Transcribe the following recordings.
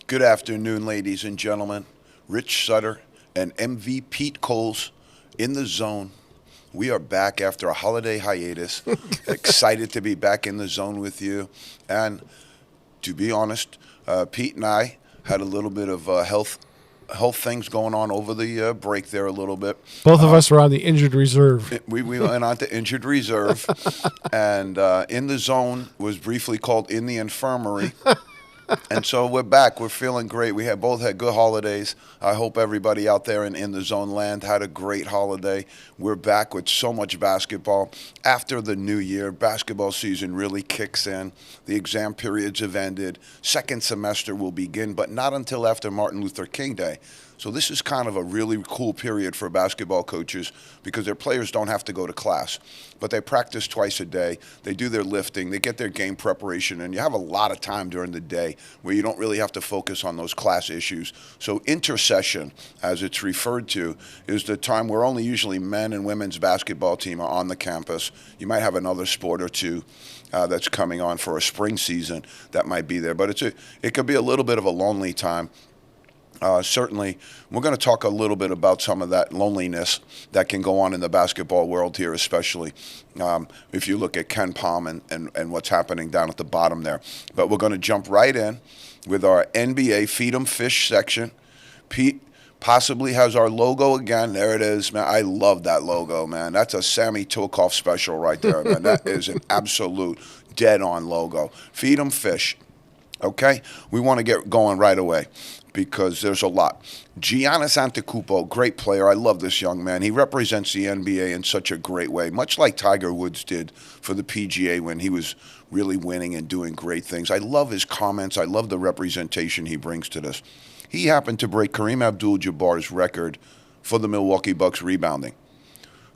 Good afternoon, ladies and gentlemen. Rich Sutter and MV Pete Coles in the zone. We are back after a holiday hiatus. Excited to be back in the zone with you. And to be honest, Pete and I had a little bit of health things going on over the break there a little bit. Both of us were on the injured reserve. We went on to injured reserve, and in the zone was briefly called in the infirmary. And so we're back. We're feeling great. We have both had good holidays. I hope everybody out there in the zone land had a great holiday. We're back with so much basketball. After the new year, basketball season really kicks in. The exam periods have ended. Second semester will begin, but not until after Martin Luther King Day. So this is kind of a really cool period for basketball coaches because their players don't have to go to class, but they practice twice a day. They do their lifting. They get their game preparation, and you have a lot of time during the day where you don't really have to focus on those class issues. So intersession, as it's referred to, is the time where only usually men and women's basketball team are on the campus. You might have another sport or two that's coming on for a spring season that might be there, but it could be a little bit of a lonely time. Certainly, we're going to talk a little bit about some of that loneliness that can go on in the basketball world here, especially if you look at Ken Palm and what's happening down at the bottom there. But we're going to jump right in with our NBA Feed 'em Fish section. Pete possibly has our logo again. There it is, man. I love that logo, man. That's a Sammy Tokov special right there, man. That is an absolute dead-on logo. Feed 'em Fish. Okay? We want to get going right away because there's a lot. Giannis Antetokounmpo, great player. I love this young man. He represents the NBA in such a great way, much like Tiger Woods did for the PGA when he was really winning and doing great things. I love his comments. I love the representation he brings to this. He happened to break Kareem Abdul-Jabbar's record for the Milwaukee Bucks rebounding.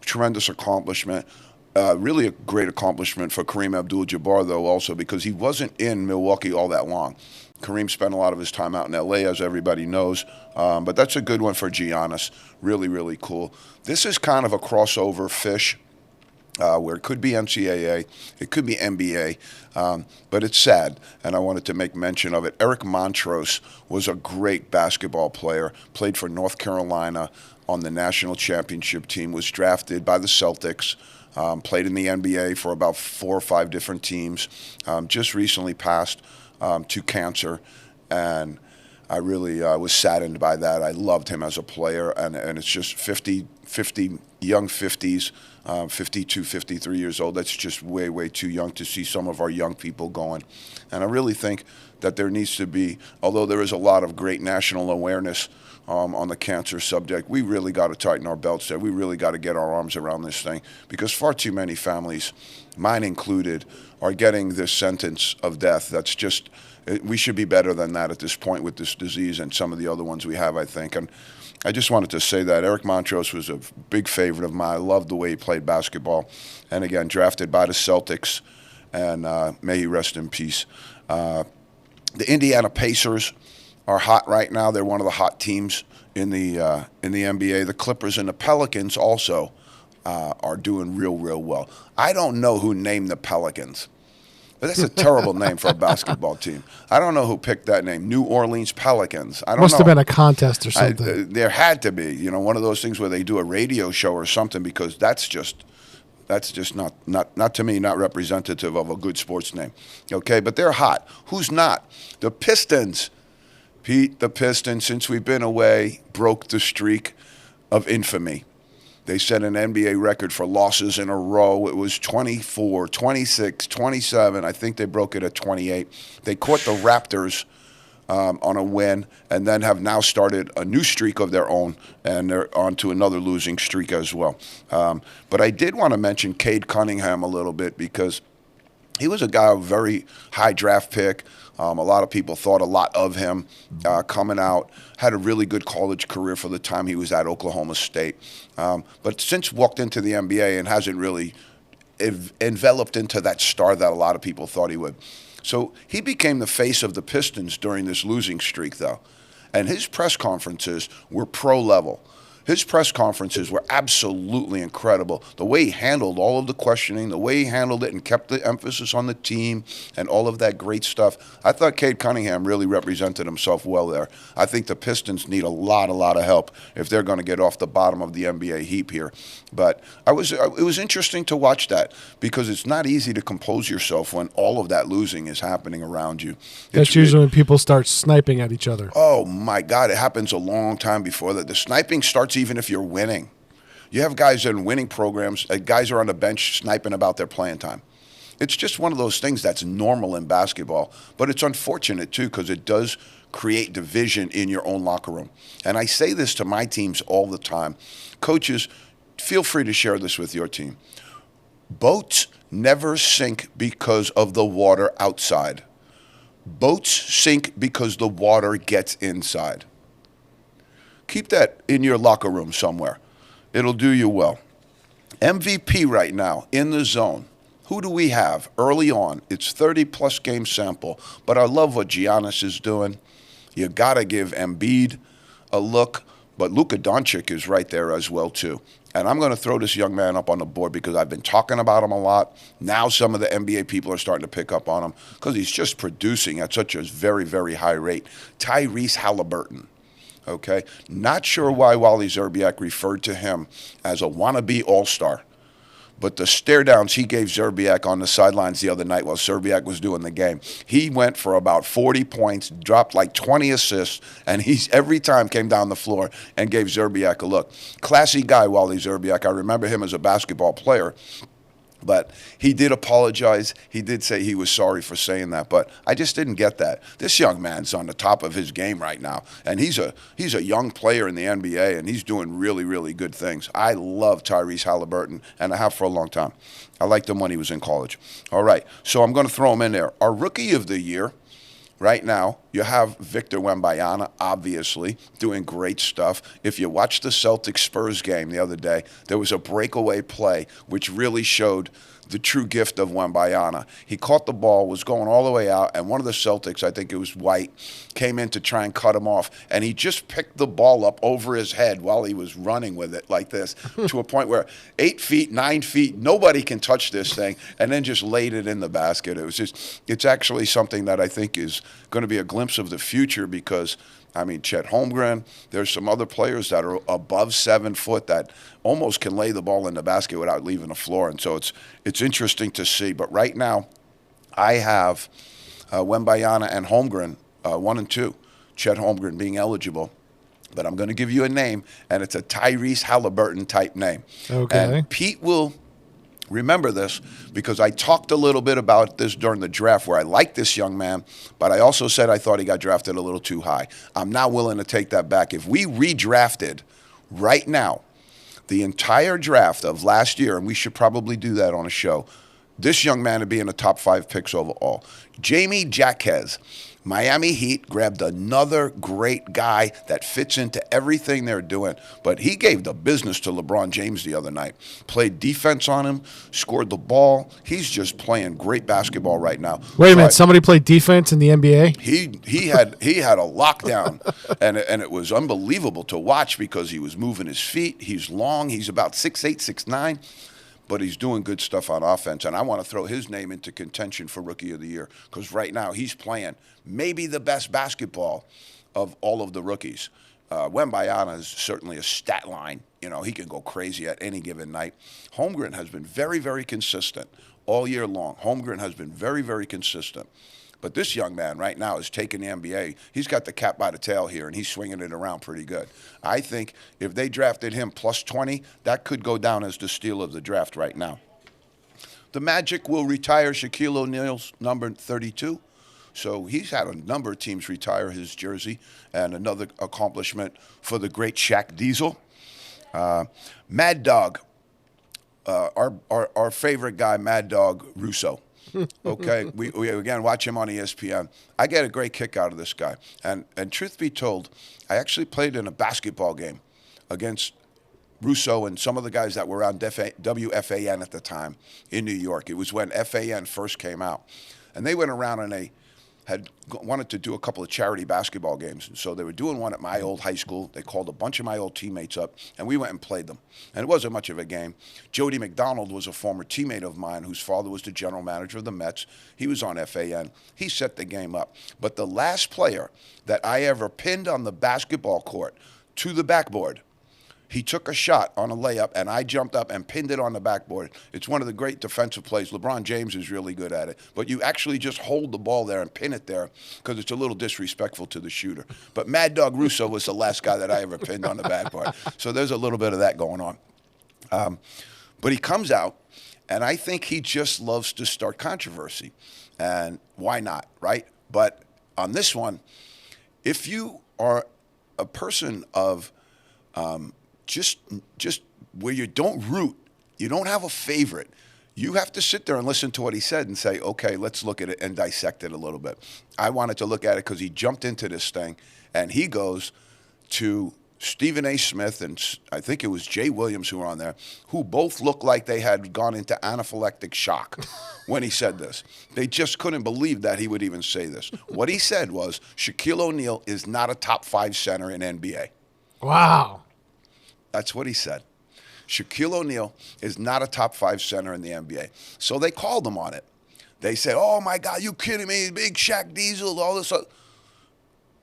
Tremendous accomplishment. Really a great accomplishment for Kareem Abdul-Jabbar, though, also because he wasn't in Milwaukee all that long. Kareem spent a lot of his time out in L.A., as everybody knows, but that's a good one for Giannis. Really, really cool. This is kind of a crossover fish where it could be NCAA, it could be NBA, but it's sad, and I wanted to make mention of it. Eric Montross was a great basketball player, played for North Carolina on the national championship team, was drafted by the Celtics, played in the NBA for about 4 or 5 different teams, just recently passed to cancer, and I really was saddened by that. I loved him as a player, and it's just 50, young 50s, 52, 53 years old. That's just way, way too young to see some of our young people going. And I really think that there needs to be, although there is a lot of great national awareness on the cancer subject, we really got to tighten our belts there. We really got to get our arms around this thing because far too many families, mine included, are getting this sentence of death. That's just, we should be better than that at this point with this disease and some of the other ones we have, I think. And I just wanted to say that Eric Montross was a big favorite of mine. I loved the way he played basketball. And again, drafted by the Celtics, and may he rest in peace. The Indiana Pacers are hot right now. They're one of the hot teams in the NBA. The Clippers and the Pelicans also are doing real, real well. I don't know who named the Pelicans. But that's a terrible name for a basketball team. I don't know who picked that name. New Orleans Pelicans. I don't know. Must have been a contest or something. There had to be, one of those things where they do a radio show or something, because that's just not to me, not representative of a good sports name. Okay, but they're hot. Who's not? The Pistons. Pete, the Pistons, since we've been away, broke the streak of infamy. They set an NBA record for losses in a row. It was 24, 26, 27. I think they broke it at 28. They caught the Raptors on a win and then have now started a new streak of their own, and they're on to another losing streak as well. But I did want to mention Cade Cunningham a little bit because he was a guy, a very high draft pick. A lot of people thought a lot of him coming out. Had a really good college career for the time he was at Oklahoma State. But since walked into the NBA and hasn't really enveloped into that star that a lot of people thought he would. So he became the face of the Pistons during this losing streak, though. And his press conferences were pro level. His press conferences were absolutely incredible. The way he handled all of the questioning, the way he handled it and kept the emphasis on the team and all of that great stuff. I thought Cade Cunningham really represented himself well there. I think the Pistons need a lot of help if they're going to get off the bottom of the NBA heap here. But it was interesting to watch that because it's not easy to compose yourself when all of that losing is happening around you. That's usually when people start sniping at each other. Oh, my God. It happens a long time before that. The sniping starts even if you're winning. You have guys in winning programs, guys are on the bench sniping about their playing time. It's just one of those things that's normal in basketball. But it's unfortunate, too, because it does create division in your own locker room. And I say this to my teams all the time. Coaches, feel free to share this with your team. Boats never sink because of the water outside. Boats sink because the water gets inside. Keep that in your locker room somewhere. It'll do you well. MVP right now in the zone. Who do we have early on? It's 30-plus game sample, but I love what Giannis is doing. You got to give Embiid a look, but Luka Doncic is right there as well, too. And I'm going to throw this young man up on the board because I've been talking about him a lot. Now some of the NBA people are starting to pick up on him because he's just producing at such a very, very high rate. Tyrese Halliburton. Okay, not sure why Wally Szczerbiak referred to him as a wannabe all-star, but the stare downs he gave Szczerbiak on the sidelines the other night while Szczerbiak was doing the game, he went for about 40 points, dropped like 20 assists, and he's every time came down the floor and gave Szczerbiak a look. Classy guy, Wally Szczerbiak. I remember him as a basketball player. But he did apologize. He did say he was sorry for saying that. But I just didn't get that. This young man's on the top of his game right now. And he's a young player in the NBA, and he's doing really, really good things. I love Tyrese Halliburton, and I have for a long time. I liked him when he was in college. All right, so I'm going to throw him in there. Our Rookie of the Year, right now, you have Victor Wembanyama, obviously, doing great stuff. If you watched the Celtics-Spurs game the other day, there was a breakaway play which really showed the true gift of Wembanyama. He caught the ball, was going all the way out, and one of the Celtics, I think it was White, came in to try and cut him off, and he just picked the ball up over his head while he was running with it like this to a point where 8 feet, 9 feet, nobody can touch this thing, and then just laid it in the basket. It's actually something that I think is going to be a glimpse of the future because I mean, Chet Holmgren, there's some other players that are above 7 foot that almost can lay the ball in the basket without leaving the floor. And so it's interesting to see. But right now, I have Wembanyama and Holmgren, 1 and 2, Chet Holmgren being eligible. But I'm going to give you a name, and it's a Tyrese Halliburton type name. Okay. And Pete will remember this because I talked a little bit about this during the draft where I liked this young man, but I also said I thought he got drafted a little too high. I'm now willing to take that back. If we redrafted right now the entire draft of last year, and we should probably do that on a show, this young man would be in the top 5 picks overall. Jamie Jaquez, Miami Heat grabbed another great guy that fits into everything they're doing. But he gave the business to LeBron James the other night. Played defense on him, scored the ball. He's just playing great basketball right now. Wait a minute, somebody played defense in the NBA? He had a lockdown, and it was unbelievable to watch because he was moving his feet. He's long. He's about 6'8", 6'9". But he's doing good stuff on offense, and I want to throw his name into contention for Rookie of the Year because right now he's playing maybe the best basketball of all of the rookies. Wembanyama is certainly a stat line. You know, he can go crazy at any given night. Holmgren has been very, very consistent all year long. Holmgren has been very, very consistent. But this young man right now is taking the NBA. He's got the cat by the tail here, and he's swinging it around pretty good. I think if they drafted him plus 20, that could go down as the steal of the draft right now. The Magic will retire Shaquille O'Neal's number 32. So he's had a number of teams retire his jersey, and another accomplishment for the great Shaq Diesel. Mad Dog, our favorite guy, Mad Dog Russo. Okay, we again watch him on ESPN. I get a great kick out of this guy. And truth be told, I actually played in a basketball game against Russo and some of the guys that were on WFAN at the time in New York. It was when FAN first came out. And they went around and wanted to do a couple of charity basketball games. And so they were doing one at my old high school. They called a bunch of my old teammates up, and we went and played them. And it wasn't much of a game. Jody McDonald was a former teammate of mine whose father was the general manager of the Mets. He was on FAN. He set the game up. But the last player that I ever pinned on the basketball court to the backboard, he took a shot on a layup, and I jumped up and pinned it on the backboard. It's one of the great defensive plays. LeBron James is really good at it. But you actually just hold the ball there and pin it there because it's a little disrespectful to the shooter. But Mad Dog Russo was the last guy that I ever pinned on the backboard. So there's a little bit of that going on. But he comes out, and I think he just loves to start controversy. And why not, right? But on this one, if you are a person of just where you don't root, you don't have a favorite, you have to sit there and listen to what he said and say, okay, let's look at it and dissect it a little bit. I wanted to look at it because he jumped into this thing, and he goes to Stephen A. Smith and I think it was Jay Williams who were on there, who both looked like they had gone into anaphylactic shock when he said this. They just couldn't believe that he would even say this. What he said was, Shaquille O'Neal is not a top 5 center in NBA. Wow. That's what he said. Shaquille O'Neal is not a top 5 center in the NBA. So they called him on it. They said, oh, my God, you kidding me? Big Shaq Diesel, all this.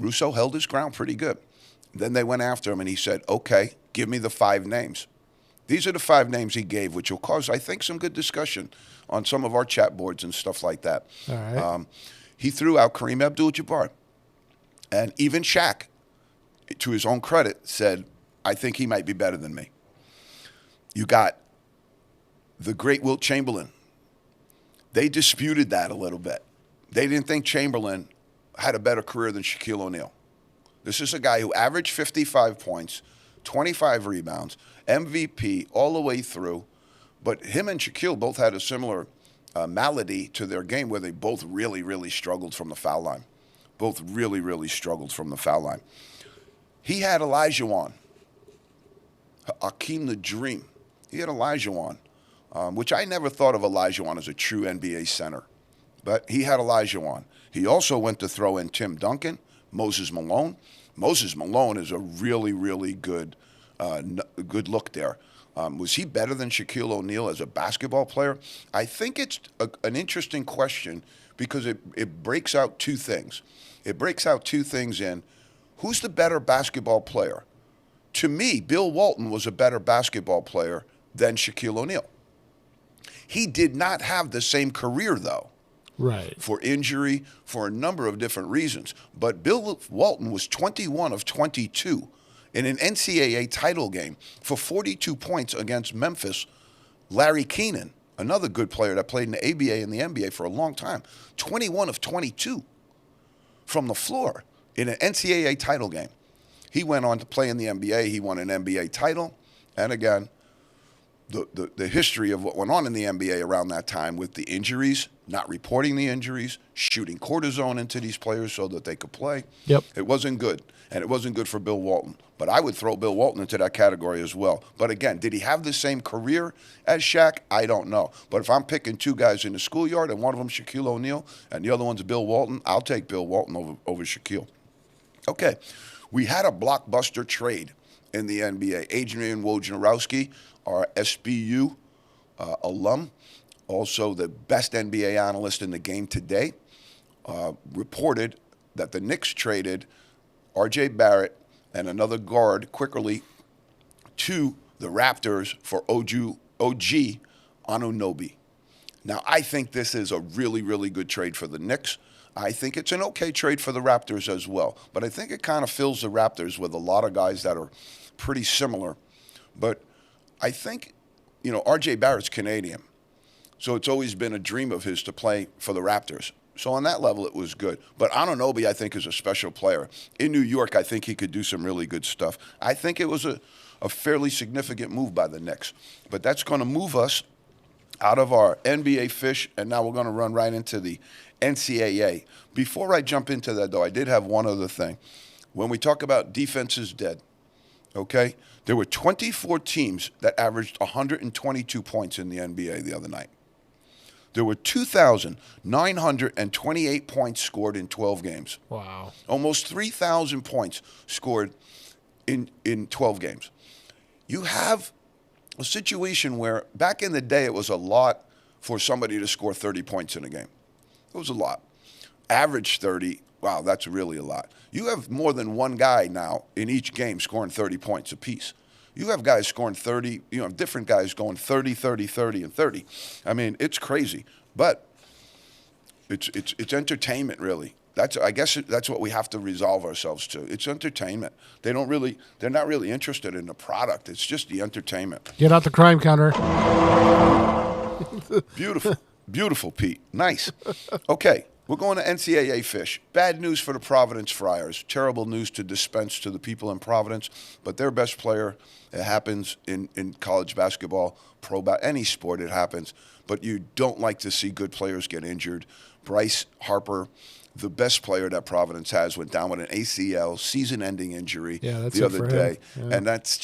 Russo held his ground pretty good. Then they went after him, and he said, okay, give me the 5 names. These are the 5 names he gave, which will cause, I think, some good discussion on some of our chat boards and stuff like that. All right. He threw out Kareem Abdul-Jabbar. And even Shaq, to his own credit, said, I think he might be better than me. You got the great Wilt Chamberlain. They disputed that a little bit. They didn't think Chamberlain had a better career than Shaquille O'Neal. This is a guy who averaged 55 points, 25 rebounds, MVP all the way through. But him and Shaquille both had a similar malady to their game where they both really, really struggled from the foul line. Both really, really struggled from the foul line. He had Olajuwon. Hakeem the Dream. He had Olajuwon, which I never thought of Olajuwon as a true NBA center. But he had Olajuwon. He also went to throw in Tim Duncan, Moses Malone. Moses Malone is a really, really good look there. Was he better than Shaquille O'Neal as a basketball player? I think it's an interesting question because it breaks out 2 things. It breaks out 2 things in who's the better basketball player? To me, Bill Walton was a better basketball player than Shaquille O'Neal. He did not have the same career, though. Right. For injury, for a number of different reasons. But Bill Walton was 21 of 22 in an NCAA title game for 42 points against Memphis. Larry Keenan, another good player that played in the ABA and the NBA for a long time, 21 of 22 from the floor in an NCAA title game. He went on to play in the NBA. He won an NBA title. And again, the history of what went on in the NBA around that time with the injuries, not reporting the injuries, shooting cortisone into these players so that they could play. Yep. It wasn't good. And it wasn't good for Bill Walton. But I would throw Bill Walton into that category as well. But again, did he have the same career as Shaq? I don't know. But if I'm picking 2 guys in the schoolyard and one of them's Shaquille O'Neal and the other one's Bill Walton, I'll take Bill Walton over Shaquille. Okay. We had a blockbuster trade in the NBA. Adrian Wojnarowski, our SBU alum, also the best NBA analyst in the game today, reported that the Knicks traded R.J. Barrett and another guard quickly to the Raptors for OG Anunoby. Now, I think this is a really, really good trade for the Knicks. I think it's an okay trade for the Raptors as well. But I think it kind of fills the Raptors with a lot of guys that are pretty similar. But I think, R.J. Barrett's Canadian. So it's always been a dream of his to play for the Raptors. So on that level, it was good. But Anunoby, I think, is a special player. In New York, I think he could do some really good stuff. I think it was a fairly significant move by the Knicks. But that's going to move us out of our NBA fish, and now we're going to run right into the NCAA. Before I jump into that, though, I did have one other thing. When we talk about defense is dead, okay, there were 24 teams that averaged 122 points in the NBA the other night. There were 2,928 points scored in 12 games. Wow. Almost 3,000 points scored in 12 games. You have a situation where back in the day it was a lot for somebody to score 30 points in a game. It was a lot. Average 30, wow, that's really a lot. You have more than one guy now in each game scoring 30 points apiece. You have guys scoring 30, different guys going 30, 30, 30, and 30. I mean, it's crazy. But it's entertainment, really. I guess that's what we have to resolve ourselves to. It's entertainment. They're not really interested in the product. It's just the entertainment. Get out the crime counter. Beautiful. Beautiful, Pete. Nice. Okay, we're going to NCAA fish. Bad news for the Providence Friars. Terrible news to dispense to the people in Providence, but their best player, it happens in college basketball, any sport, it happens. But you don't like to see good players get injured. Bryce Harper, the best player that Providence has, went down with an ACL season-ending injury the other day. Yeah. And that's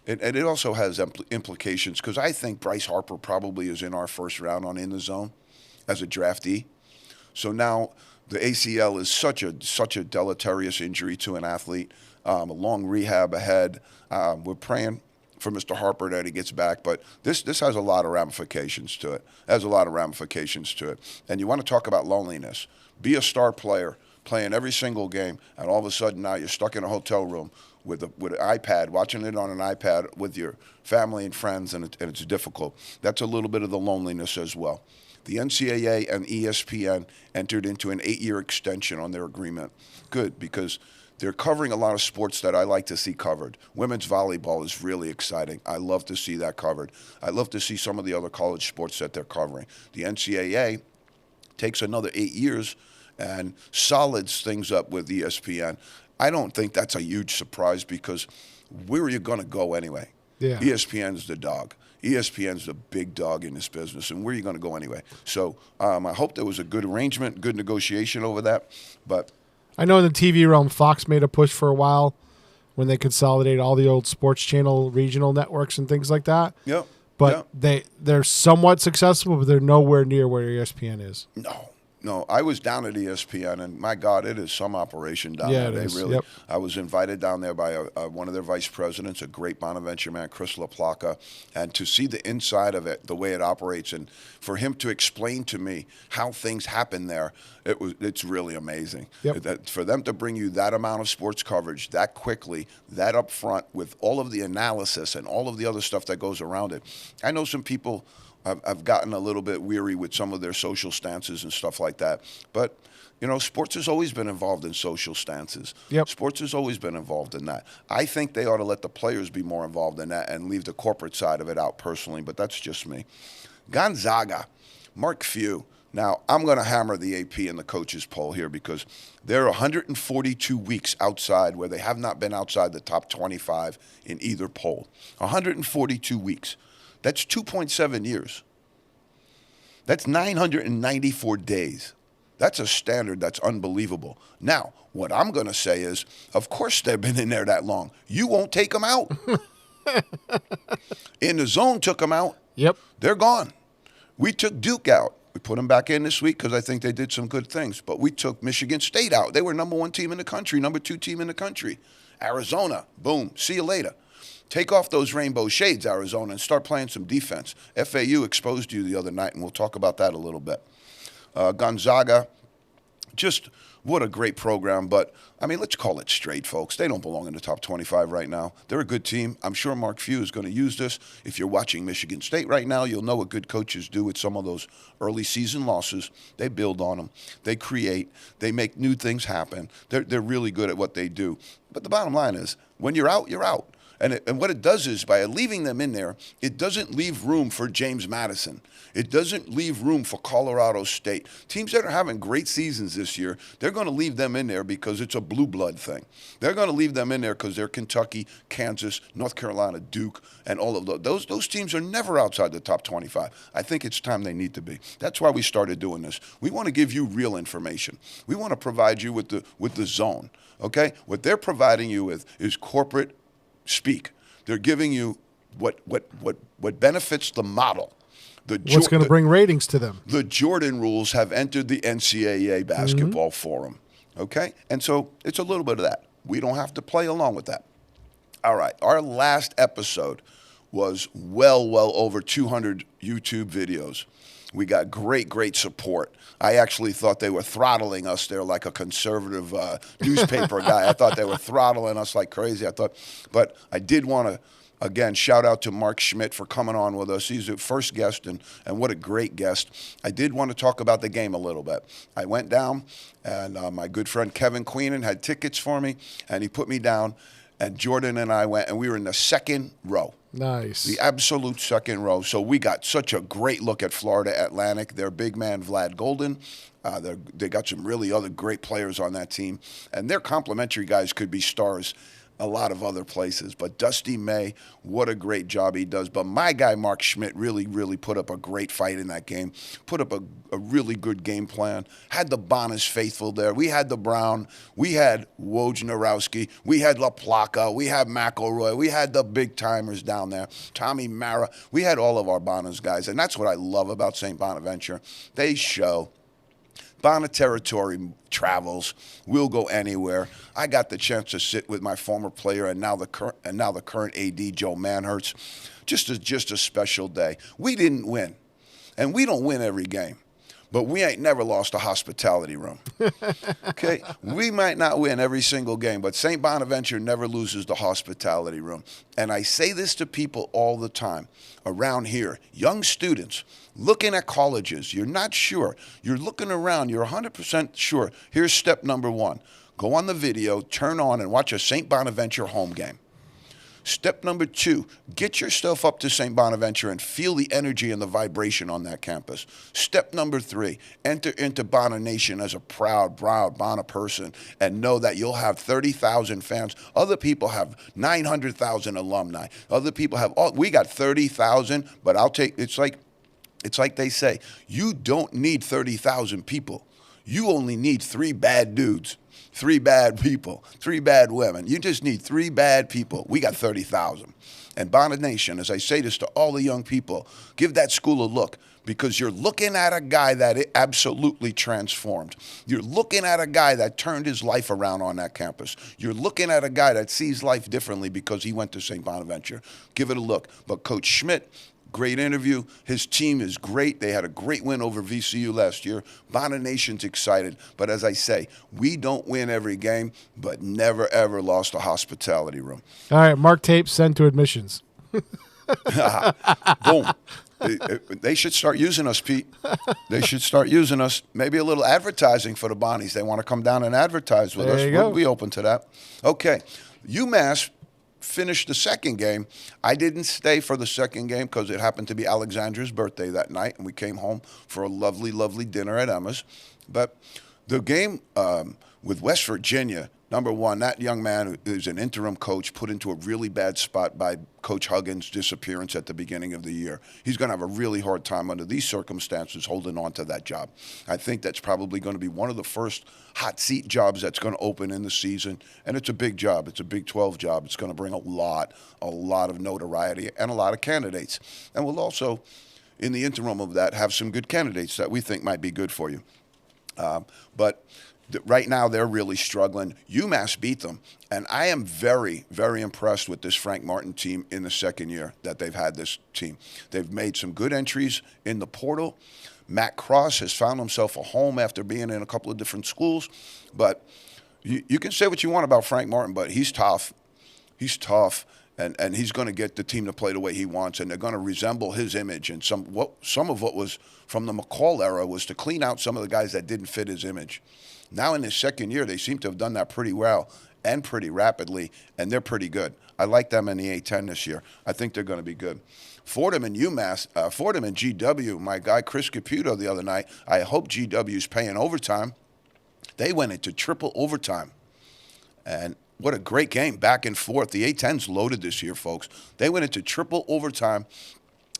and it also has implications because I think Bryce Harper probably is in our first round on In the Zone as a draftee. So now the ACL is such a deleterious injury to an athlete, a long rehab ahead. We're praying for Mr. Harper that he gets back, but this has a lot of ramifications to it. And you want to talk about loneliness. Be a star player, playing every single game, and all of a sudden now you're stuck in a hotel room with an iPad, watching it on an iPad with your family and friends, and it's difficult. That's a little bit of the loneliness as well. The NCAA and ESPN entered into an 8-year extension on their agreement. Good, because they're covering a lot of sports that I like to see covered. Women's volleyball is really exciting. I love to see that covered. I love to see some of the other college sports that they're covering. The NCAA takes another 8 years and solids things up with ESPN. I don't think that's a huge surprise because where are you going to go anyway? Yeah. ESPN's the dog. ESPN's the big dog in this business, and where are you going to go anyway? So I hope there was a good arrangement, good negotiation over that. But I know in the TV realm, Fox made a push for a while when they consolidated all the old sports channel regional networks and things like that. Yep. But they're somewhat successful, but they're nowhere near where ESPN is. No, I was down at ESPN, and my God, it is some operation down there. It is. Really. Yep. I was invited down there by one of their vice presidents, a great Bonaventure man, Chris LaPlaca, and to see the inside of it, the way it operates, and for him to explain to me how things happen there, it's really amazing. Yep. For them to bring you that amount of sports coverage that quickly, that up front, with all of the analysis and all of the other stuff that goes around it. I know some people. I've gotten a little bit weary with some of their social stances and stuff like that. But, sports has always been involved in social stances. Yep. Sports has always been involved in that. I think they ought to let the players be more involved in that and leave the corporate side of it out personally, but that's just me. Gonzaga, Mark Few. Now, I'm going to hammer the AP and the coaches poll here because they're 142 weeks outside where they have not been outside the top 25 in either poll. 142 weeks. That's 2.7 years. That's 994 days. That's a standard that's unbelievable. Now, what I'm going to say is, of course they've been in there that long. You won't take them out. In the Zone took them out. Yep. They're gone. We took Duke out. We put them back in this week because I think they did some good things. But we took Michigan State out. They were number 1 team in the country, number 2 team in the country. Arizona, boom, see you later. Take off those rainbow shades, Arizona, and start playing some defense. FAU exposed you the other night, and we'll talk about that a little bit. Gonzaga, just what a great program. But, let's call it straight, folks. They don't belong in the top 25 right now. They're a good team. I'm sure Mark Few is going to use this. If you're watching Michigan State right now, you'll know what good coaches do with some of those early season losses. They build on them. They create. They make new things happen. They're really good at what they do. But the bottom line is, when you're out, you're out. And what it does is, by leaving them in there, it doesn't leave room for James Madison. It doesn't leave room for Colorado State. Teams that are having great seasons this year, they're going to leave them in there because it's a blue blood thing. They're going to leave them in there because they're Kentucky, Kansas, North Carolina, Duke, and all of those. Those teams are never outside the top 25. I think it's time they need to be. That's why we started doing this. We want to give you real information. We want to provide you with the Zone. Okay? What they're providing you with is corporate speak. They're giving you what benefits the model. What's going to bring ratings to them? The Jordan rules have entered the NCAA basketball forum. Okay? And so it's a little bit of that. We don't have to play along with that. All right. Our last episode was well over 200 YouTube videos. We got great support. I actually thought they were throttling us there like a conservative newspaper guy. I thought they were throttling us like crazy. But I did want to, again, shout out to Mark Schmidt for coming on with us. He's the first guest, and what a great guest. I did want to talk about the game a little bit. I went down, and my good friend Kevin Queenan had tickets for me, and he put me down, and Jordan and I went, and we were in the second row. Nice. The absolute second row. So we got such a great look at Florida Atlantic. Their big man, Vlad Golden. They got some really other great players on that team. And their complimentary guys could be stars a lot of other places. But Dusty May, what a great job he does. But my guy, Mark Schmidt, really put up a great fight in that game. Put up a really good game plan. Had the Bonas faithful there. We had the Brown. We had Wojnarowski. We had LaPlaca. We had McElroy. We had the big timers down there. Tommy Mara. We had all of our Bonas guys. And that's what I love about St. Bonaventure. They show. Bona territory travels. We'll go anywhere. I got the chance to sit with my former player and now the current AD, Joe Manhertz. Just a special day. We didn't win, and we don't win every game, but we ain't never lost a hospitality room. Okay, we might not win every single game, but St. Bonaventure never loses the hospitality room. And I say this to people all the time around here, young students. Looking at colleges, you're not sure. You're looking around, you're 100% sure. Here's step number one. Go on the video, turn on, and watch a St. Bonaventure home game. Step number two, get yourself up to St. Bonaventure and feel the energy and the vibration on that campus. Step number three, enter into Bona Nation as a proud Bona person and know that you'll have 30,000 fans. Other people have 900,000 alumni. Other people have, we got 30,000, but it's like they say, you don't need 30,000 people. You only need 3 bad dudes, 3 bad people, 3 bad women. You just need 3 bad people. We got 30,000. And Bona Nation, as I say this to all the young people, give that school a look because you're looking at a guy that it absolutely transformed. You're looking at a guy that turned his life around on that campus. You're looking at a guy that sees life differently because he went to St. Bonaventure. Give it a look. But Coach Schmidt, great interview. His team is great. They had a great win over VCU last year. Bona Nation's excited. But as I say, we don't win every game, but never, ever lost a hospitality room. All right, Mark Tape, send to admissions. Boom. They should start using us, Pete. They should start using us. Maybe a little advertising for the Bonnies. They want to come down and advertise with us. We'll be open to that. Okay. UMass finished the second game. I didn't stay for the second game because it happened to be Alexandra's birthday that night, and we came home for a lovely dinner at Emma's. But the game with West Virginia, number one, that young man who is an interim coach put into a really bad spot by Coach Huggins' disappearance at the beginning of the year. He's going to have a really hard time under these circumstances holding on to that job. I think that's probably going to be one of the first hot seat jobs that's going to open in the season, and it's a big job. It's a Big 12 job. It's going to bring a lot of notoriety and a lot of candidates. And we'll also, in the interim of that, have some good candidates that we think might be good for you. But right now, they're really struggling. UMass beat them, and I am very impressed with this Frank Martin team in the second year that they've had this team. They've made some good entries in the portal. Matt Cross has found himself a home after being in a couple of different schools. But you can say what you want about Frank Martin, but he's tough. He's tough, and he's going to get the team to play the way he wants, and they're going to resemble his image. And some of what was from the McCall era was to clean out some of the guys that didn't fit his image. Now in his second year, they seem to have done that pretty well and pretty rapidly, and they're pretty good. I like them in the A-10 this year. I think they're going to be good. Fordham and UMass, Fordham and GW, my guy Chris Caputo the other night, I hope GW's paying overtime. They went into triple overtime. And what a great game, back and forth. The A-10's loaded this year, folks. They went into triple overtime.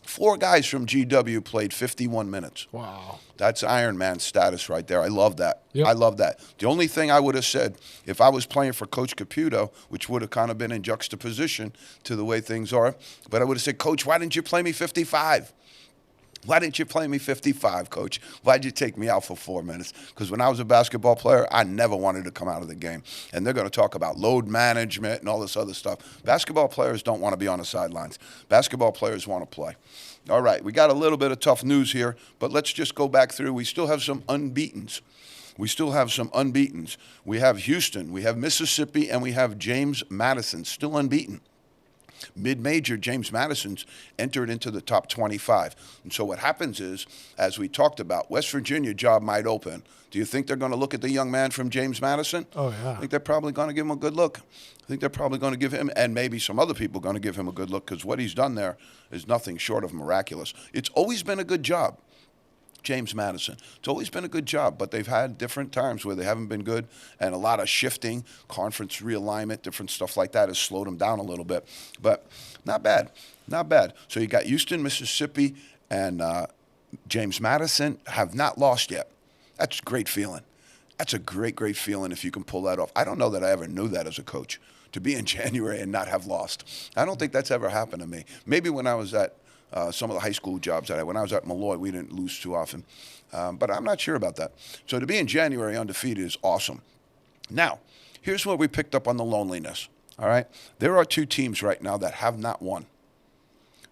4 guys from GW played 51 minutes. Wow. That's Iron Man status right there. I love that. Yep. I love that. The only thing I would have said, if I was playing for Coach Caputo, which would have kind of been in juxtaposition to the way things are, but I would have said, Coach, why didn't you play me 55? Why didn't you play me 55, coach? Why'd you take me out for 4 minutes? Because when I was a basketball player, I never wanted to come out of the game. And they're going to talk about load management and all this other stuff. Basketball players don't want to be on the sidelines. Basketball players want to play. All right, we got a little bit of tough news here, but let's just go back through. We still have some unbeatens. We have Houston, we have Mississippi, and we have James Madison, still unbeaten. Mid-major, James Madison's entered into the top 25. And so what happens is, as we talked about, West Virginia job might open. Do you think they're going to look at the young man from James Madison? Oh, yeah. I think they're probably going to give him a good look. I think they're probably going to give him, and maybe some other people going to give him a good look, because what he's done there is nothing short of miraculous. It's always been a good job. James Madison. It's always been a good job, but they've had different times where they haven't been good, and a lot of shifting, conference realignment, different stuff like that has slowed them down a little bit. But not bad, not bad. So you got Houston, Mississippi, and James Madison have not lost yet. That's a great feeling. That's a great, great feeling if you can pull that off. I don't know that I ever knew that as a coach, to be in January and not have lost. I don't think that's ever happened to me. Maybe when I was at some of the high school jobs that when I was at Malloy, we didn't lose too often. But I'm not sure about that. So to be in January undefeated is awesome. Now, here's where we picked up on the loneliness, all right? There are two teams right now that have not won.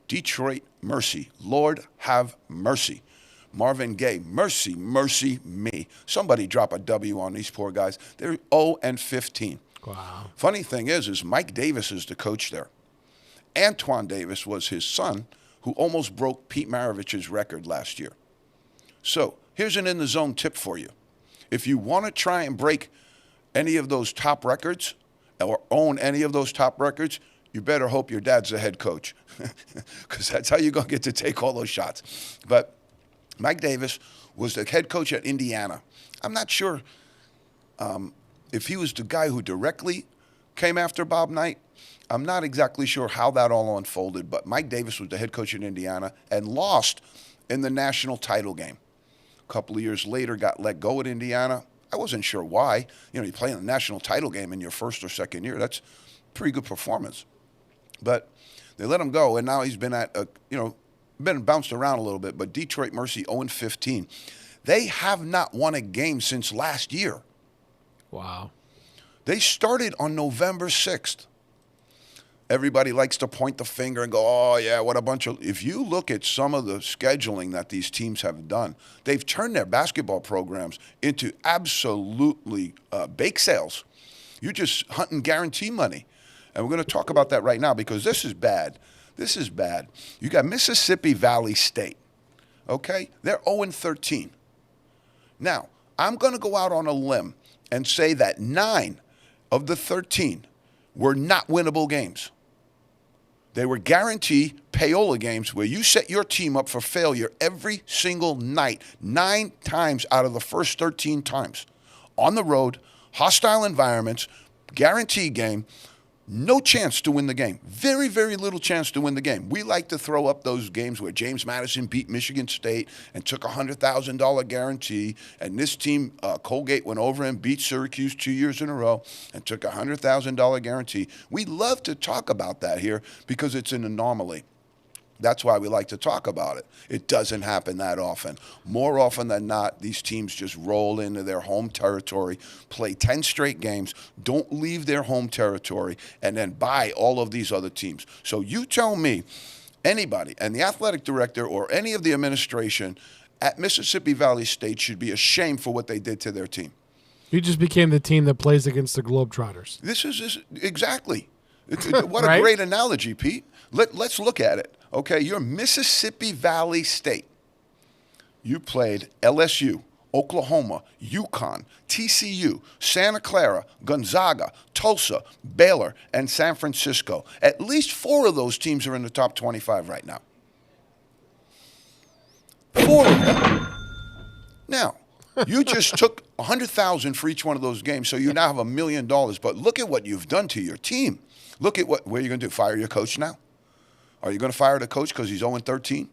Detroit, mercy. Lord, have mercy. Marvin Gaye, mercy, mercy me. Somebody drop a W on these poor guys. They're 0-15. Wow. Funny thing is Mike Davis is the coach there. Antoine Davis was his son, who almost broke Pete Maravich's record last year. So here's an in-the-zone tip for you. If you want to try and break any of those top records or own any of those top records, you better hope your dad's the head coach, because that's how you're going to get to take all those shots. But Mike Davis was the head coach at Indiana. I'm not sure if he was the guy who directly came after Bob Knight. I'm not exactly sure how that all unfolded, but Mike Davis was the head coach in Indiana and lost in the national title game. A couple of years later, got let go at Indiana. I wasn't sure why. You know, you play in the national title game in your first or second year. That's a pretty good performance. But they let him go, and now he's been been bounced around a little bit. But Detroit Mercy 0-15. They have not won a game since last year. Wow. They started on November 6th. Everybody likes to point the finger and go, oh, yeah, what a bunch of... If you look at some of the scheduling that these teams have done, they've turned their basketball programs into absolutely bake sales. You're just hunting guarantee money. And we're going to talk about that right now, because this is bad. This is bad. You got Mississippi Valley State, okay? They're 0-13. Now, I'm going to go out on a limb and say that 9 of the 13 were not winnable games. They were guarantee payola games where you set your team up for failure every single night, 9 times out of the first 13 times. On the road, hostile environments, guarantee game, no chance to win the game. Very, very little chance to win the game. We like to throw up those games where James Madison beat Michigan State and took a $100,000 guarantee, and this team, Colgate, went over and beat Syracuse 2 years in a row and took a $100,000 guarantee. We love to talk about that here because it's an anomaly. That's why we like to talk about it. It doesn't happen that often. More often than not, these teams just roll into their home territory, play 10 straight games, don't leave their home territory, and then buy all of these other teams. So you tell me, anybody, and the athletic director or any of the administration at Mississippi Valley State should be ashamed for what they did to their team. You just became the team that plays against the Globetrotters. This is exactly. What Right? a great analogy, Pete. Let's look at it. Okay, you're Mississippi Valley State. You played LSU, Oklahoma, UConn, TCU, Santa Clara, Gonzaga, Tulsa, Baylor, and San Francisco. At least 4 of those teams are in the top 25 right now. 4 of them. Now, you just took $100,000 for each one of those games, so you now have $1 million. But look at what you've done to your team. Look at what are you going to do? Fire your coach now? Are you going to fire the coach because he's 0-13?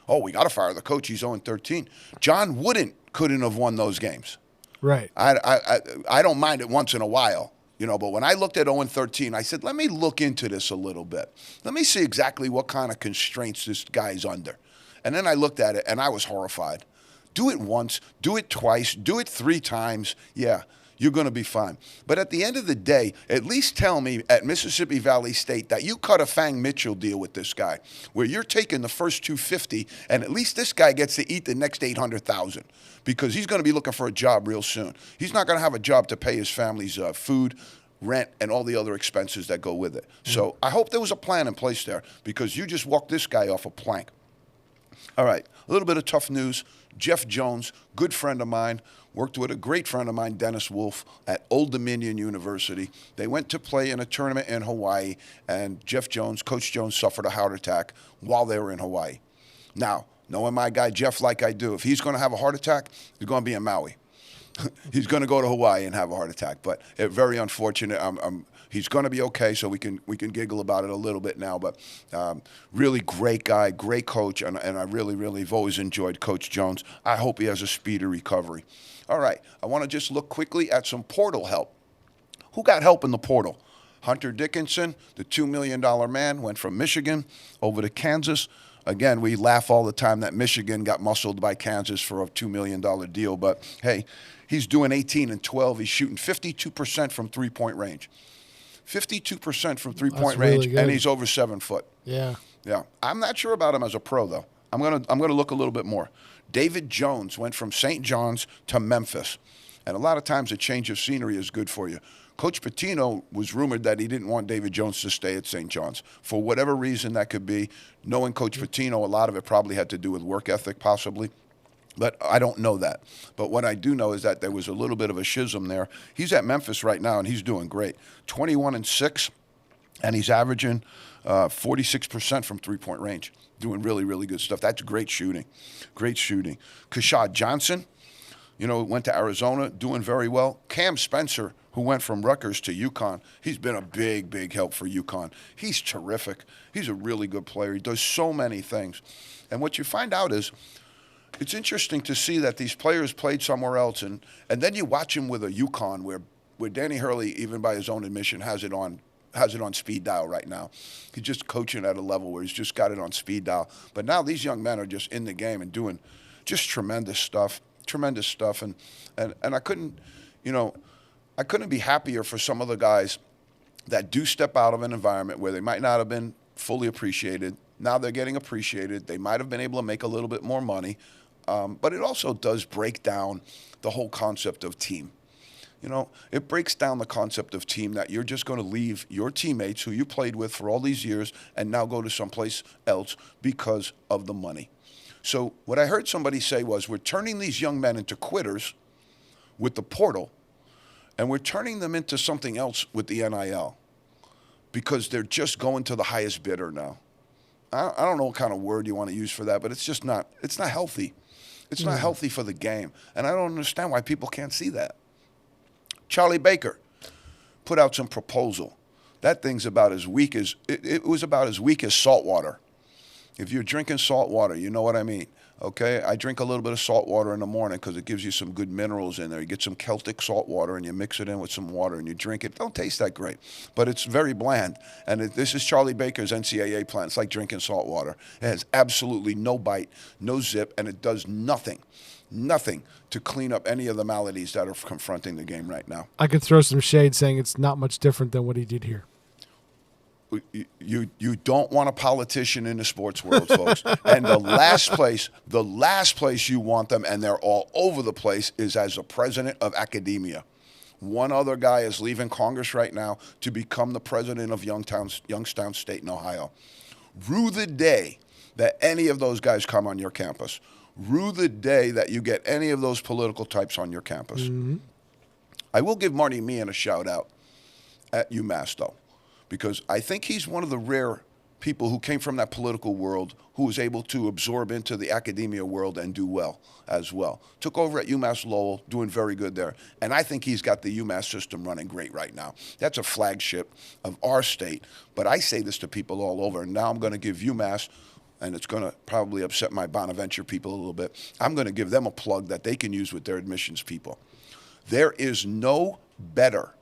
Oh, we got to fire the coach. He's 0-13. John Wooden couldn't have won those games. Right. I don't mind it once in a while, but when I looked at 0-13, I said, let me look into this a little bit. Let me see exactly what kind of constraints this guy's under. And then I looked at it, and I was horrified. Do it once, do it twice, do it 3 times. Yeah, you're going to be fine. But at the end of the day, at least tell me at Mississippi Valley State that you cut a Fang Mitchell deal with this guy, where you're taking the first 250, and at least this guy gets to eat the next 800,000, because he's going to be looking for a job real soon. He's not going to have a job to pay his family's food, rent, and all the other expenses that go with it. So I hope there was a plan in place there, because you just walked this guy off a plank. All right, a little bit of tough news. Jeff Jones, good friend of mine, worked with a great friend of mine, Dennis Wolf, at Old Dominion University. They went to play in a tournament in Hawaii, and Coach Jones, suffered a heart attack while they were in Hawaii. Now, knowing my guy Jeff like I do, if he's going to have a heart attack, he's going to be in Maui. He's going to go to Hawaii and have a heart attack. But very unfortunate. He's going to be okay, so we can giggle about it a little bit now. But really great guy, great coach, and I really have always enjoyed Coach Jones. I hope he has a speedy recovery. All right, I want to just look quickly at some portal help. Who got help in the portal? Hunter Dickinson, the $2 million man, went from Michigan over to Kansas. Again, we laugh all the time that Michigan got muscled by Kansas for a $2 million deal. But, hey, he's doing 18 and 12. He's shooting 52% from three-point range. 52% from three-point range, really and he's over 7 foot. Yeah. Yeah. I'm not sure about him as a pro, though. I'm gonna look a little bit more. David Jones went from St. John's to Memphis. And a lot of times a change of scenery is good for you. Coach Pitino was rumored that he didn't want David Jones to stay at St. John's. For whatever reason that could be, knowing Coach Pitino, a lot of it probably had to do with work ethic possibly. But I don't know that. But what I do know is that there was a little bit of a schism there. He's at Memphis right now, and he's doing great. 21 and 6, and he's averaging 46% from three-point range. Doing really good stuff. That's great shooting. Great shooting. Kashad Johnson, went to Arizona, doing very well. Cam Spencer, who went from Rutgers to UConn, he's been a big help for UConn. He's terrific. He's a really good player. He does so many things. And what you find out is, it's interesting to see that these players played somewhere else, and then you watch him with a UConn where Danny Hurley, even by his own admission, has it on speed dial right now. He's just coaching at a level where he's just got it on speed dial. But now these young men are just in the game and doing just tremendous stuff. And I couldn't be happier for some of the guys that do step out of an environment where they might not have been fully appreciated. Now they're getting appreciated. They might have been able to make a little bit more money. But it also does break down the whole concept of team. It breaks down the concept of team, that you're just going to leave your teammates who you played with for all these years and now go to someplace else because of the money. So what I heard somebody say was, we're turning these young men into quitters with the portal, and we're turning them into something else with the NIL because they're just going to the highest bidder now. I don't know what kind of word you want to use for that, but it's not healthy. It's not healthy for the game. And I don't understand why people can't see that. Charlie Baker put out some proposal. That thing's about as weak as, it was about as weak as salt water. If you're drinking salt water, you know what I mean. Okay, I drink a little bit of salt water in the morning because it gives you some good minerals in there. You get some Celtic salt water and you mix it in with some water and you drink it. It don't taste that great, but it's very bland. And this is Charlie Baker's NCAA plan. It's like drinking salt water. It has absolutely no bite, no zip, and it does nothing to clean up any of the maladies that are confronting the game right now. I could throw some shade saying it's not much different than what he did here. You don't want a politician in the sports world, folks. And the last place you want them, and they're all over the place, is as a president of academia. One other guy is leaving Congress right now to become the president of Youngstown State in Ohio. Rue the day that any of those guys come on your campus. Rue the day that you get any of those political types on your campus. Mm-hmm. I will give Marty Meehan a shout out at UMass, though, because I think he's one of the rare people who came from that political world who was able to absorb into the academia world and do well as well. Took over at UMass Lowell, doing very good there. And I think he's got the UMass system running great right now. That's a flagship of our state. But I say this to people all over, and now I'm going to give UMass, and it's going to probably upset my Bonaventure people a little bit, I'm going to give them a plug that they can use with their admissions people. There is no better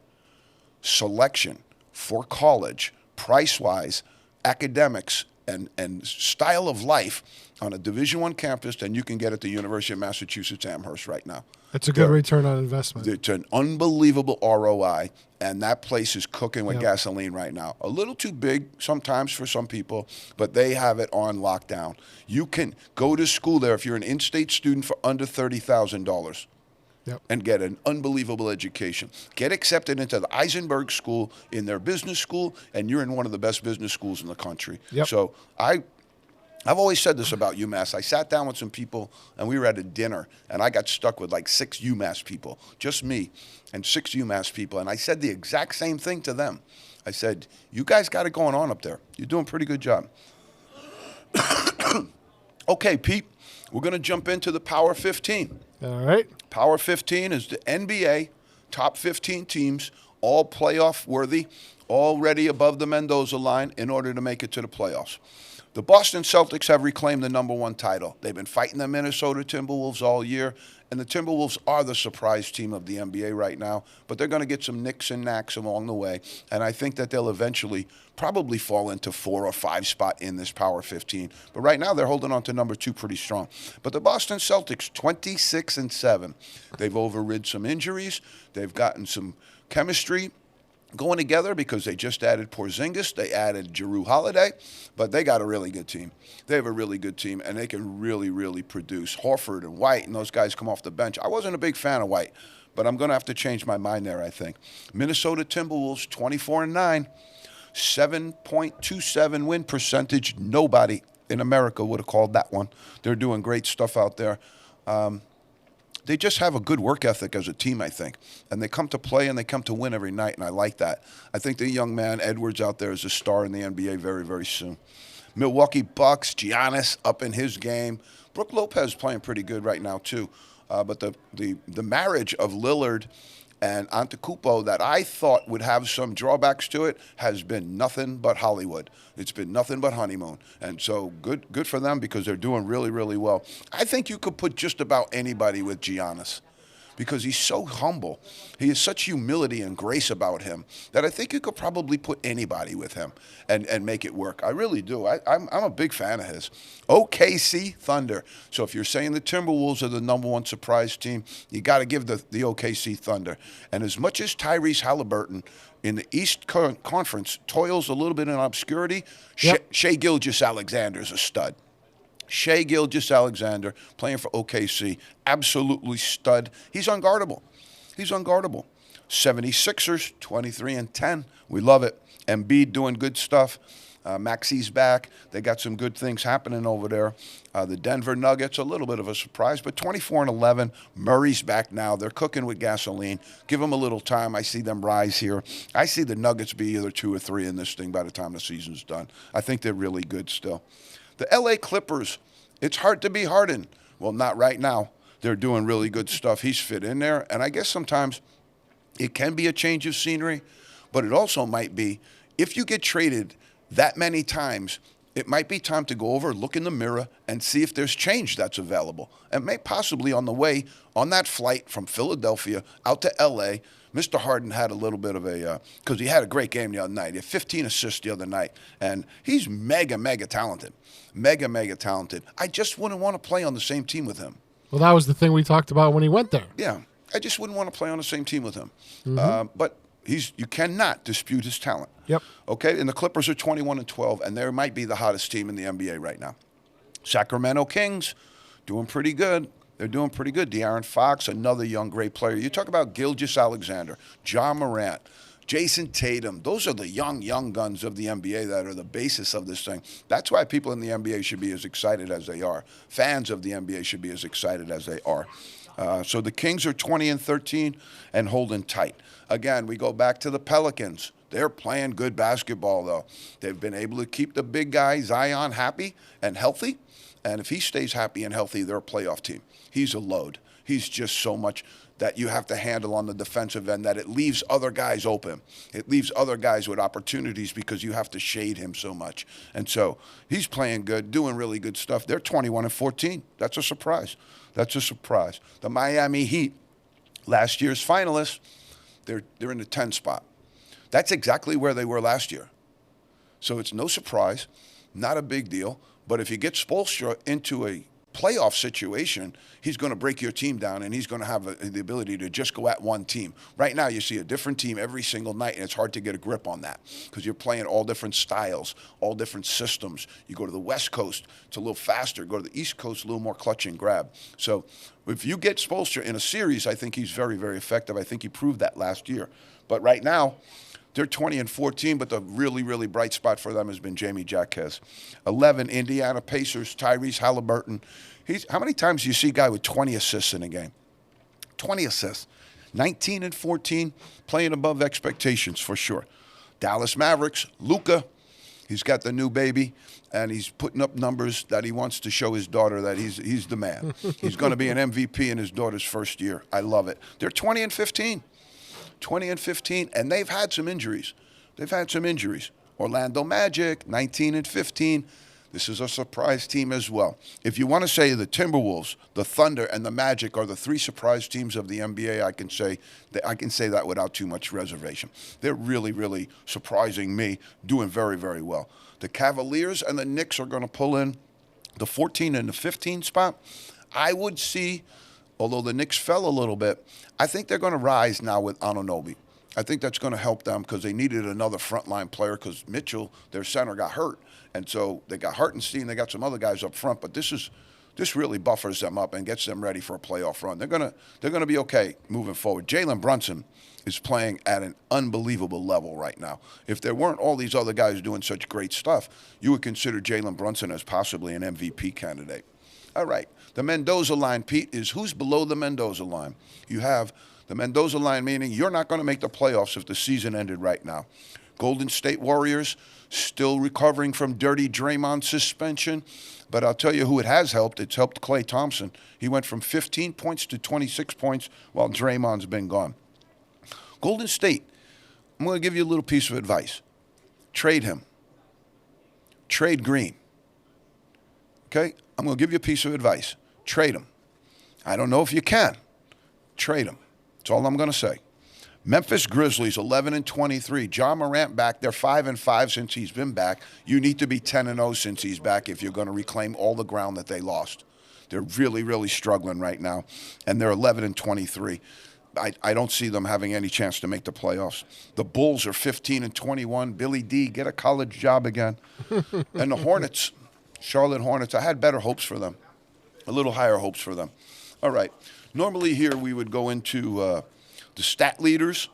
selection for college, price-wise, academics, and style of life on a Division I campus than you can get at the University of Massachusetts Amherst right now. It's a good return on investment. It's an unbelievable ROI, and that place is cooking with Yep. gasoline right now. A little too big sometimes for some people, but they have it on lockdown. You can go to school there if you're an in-state student for under $30,000 Yep. and get an unbelievable education. Get accepted into the Eisenberg School in their business school, and you're in one of the best business schools in the country. Yep. So I've always said this about UMass. I sat down with some people, and we were at a dinner, and I got stuck with like 6 UMass people, just me, and 6 UMass people. And I said the exact same thing to them. I said, you guys got it going on up there. You're doing a pretty good job. Okay, Pete, we're going to jump into the Power 15. All right. Power 15 is the NBA, top 15 teams, all playoff worthy, already above the Mendoza line in order to make it to the playoffs. The Boston Celtics have reclaimed the #1 title. They've been fighting the Minnesota Timberwolves all year, and the Timberwolves are the surprise team of the NBA right now, but they're going to get some nicks and knacks along the way, and I think that they'll eventually probably fall into 4 or 5 spot in this Power 15. But right now they're holding on to #2 pretty strong. But the Boston Celtics, 26-7. They've overrid some injuries. They've gotten some chemistry going together because they just added Porzingis, they added Jrue Holiday, but they got a really good team. They have a really good team, and they can really, really produce. Horford and White and those guys come off the bench. I wasn't a big fan of White, but I'm going to have to change my mind there, I think. Minnesota Timberwolves, 24-9, 7.27 win percentage. Nobody in America would have called that one. They're doing great stuff out there. They just have a good work ethic as a team, I think. And they come to play and they come to win every night, and I like that. I think the young man, Edwards, out there is a star in the NBA very, very soon. Milwaukee Bucks, Giannis up in his game. Brook Lopez playing pretty good right now, too. But the marriage of Lillard and Antetokounmpo that I thought would have some drawbacks to it has been nothing but Hollywood. It's been nothing but honeymoon. And so good for them because they're doing really, really well. I think you could put just about anybody with Giannis because he's so humble. He has such humility and grace about him that I think you could probably put anybody with him and make it work. I really do. I'm a big fan of his. OKC Thunder. So if you're saying the Timberwolves are the #1 surprise team, you got to give the OKC Thunder. And as much as Tyrese Halliburton in the East Conference toils a little bit in obscurity, Yep. Shai Gilgeous-Alexander is a stud. Shai Gilgeous-Alexander playing for OKC, absolutely stud. He's unguardable. 76ers, 23-10. We love it. Embiid doing good stuff. Maxi's back. They got some good things happening over there. The Denver Nuggets, a little bit of a surprise, but 24-11. Murray's back now. They're cooking with gasoline. Give them a little time. I see them rise here. I see the Nuggets be either 2 or 3 in this thing by the time the season's done. I think they're really good still. The LA Clippers, it's hard to be Harden. Well, not right now. They're doing really good stuff. He's fit in there. And I guess sometimes it can be a change of scenery, but it also might be if you get traded that many times, it might be time to go over, look in the mirror, and see if there's change that's available. And may possibly on the way, on that flight from Philadelphia out to L.A., Mr. Harden had a little bit of a, because he had a great game the other night. He had 15 assists the other night, and he's mega, mega talented. Mega, mega talented. I just wouldn't want to play on the same team with him. Well, that was the thing we talked about when he went there. Yeah, I just wouldn't want to play on the same team with him. But you cannot dispute his talent. Yep. Okay, and the Clippers are 21-12, and they might be the hottest team in the NBA right now. Sacramento Kings, doing pretty good. They're doing pretty good. De'Aaron Fox, another young, great player. You talk about Gilgeous-Alexander, John Morant, Jason Tatum. Those are the young guns of the NBA that are the basis of this thing. That's why people in the NBA should be as excited as they are. Fans of the NBA should be as excited as they are. So the Kings are 20-13 and holding tight. Again, we go back to the Pelicans. They're playing good basketball, though. They've been able to keep the big guy, Zion, happy and healthy. And if he stays happy and healthy, they're a playoff team. He's a load. He's just so much that you have to handle on the defensive end that it leaves other guys open. It leaves other guys with opportunities because you have to shade him so much. And so he's playing good, doing really good stuff. They're 21-14. That's a surprise. That's a surprise. The Miami Heat, last year's finalists, they're in the 10 spot. That's exactly where they were last year. So it's no surprise. not a big deal. But if you get Spoelstra into a playoff situation, he's going to break your team down, and he's going to have the ability to just go at one team. Right now, you see a different team every single night, and it's hard to get a grip on that because you're playing all different styles, all different systems. You go to the West Coast, it's a little faster. Go to the East Coast, a little more clutch and grab. So if you get Spoelstra in a series, I think he's very, very effective. I think he proved that last year. But right now, they're 20-14, but the really, really bright spot for them has been Jamie Jaquez. 11, Indiana Pacers, Tyrese Halliburton. How many times do you see a guy with 20 assists in a game? 20 assists. 19-14, playing above expectations for sure. Dallas Mavericks, Luka. He's got the new baby, and he's putting up numbers that he wants to show his daughter that he's the man. He's going to be an MVP in his daughter's first year. I love it. They're 20-15. 20-15, and they've had some injuries. Orlando Magic, 19-15. This is a surprise team as well. If you want to say the Timberwolves, the Thunder, and the Magic are the three surprise teams of the NBA, I can say that without too much reservation. They're really, really surprising me, doing very, very well. The Cavaliers and the Knicks are going to pull in the 14 and the 15 spot. I would see, although the Knicks fell a little bit, I think they're going to rise now with Anunoby. I think that's going to help them because they needed another frontline player because Mitchell, their center, got hurt. And so they got Hartenstein, they got some other guys up front, but this really buffers them up and gets them ready for a playoff run. They're gonna be okay moving forward. Jalen Brunson is playing at an unbelievable level right now. If there weren't all these other guys doing such great stuff, you would consider Jalen Brunson as possibly an MVP candidate. All right. The Mendoza line, Pete, is who's below the Mendoza line. You have the Mendoza line, meaning you're not going to make the playoffs if the season ended right now. Golden State Warriors still recovering from dirty Draymond suspension. But I'll tell you who it has helped. It's helped Klay Thompson. He went from 15 points to 26 points while Draymond's been gone. Golden State, I'm going to give you a little piece of advice. Trade him. Trade Green. Okay? I'm going to give you a piece of advice. Trade him. I don't know if you can. Trade him. That's all I'm going to say. Memphis Grizzlies, 11-23. Ja Morant back. They're 5-5 since he's been back. You need to be 10-0 since he's back if you're going to reclaim all the ground that they lost. They're really, really struggling right now, and they're 11-23. I don't see them having any chance to make the playoffs. The Bulls are 15-21. Billy D, get a college job again. And the Hornets, Charlotte Hornets, I had better hopes for them, a little higher hopes for them. All right. Normally here we would go into the stat leaders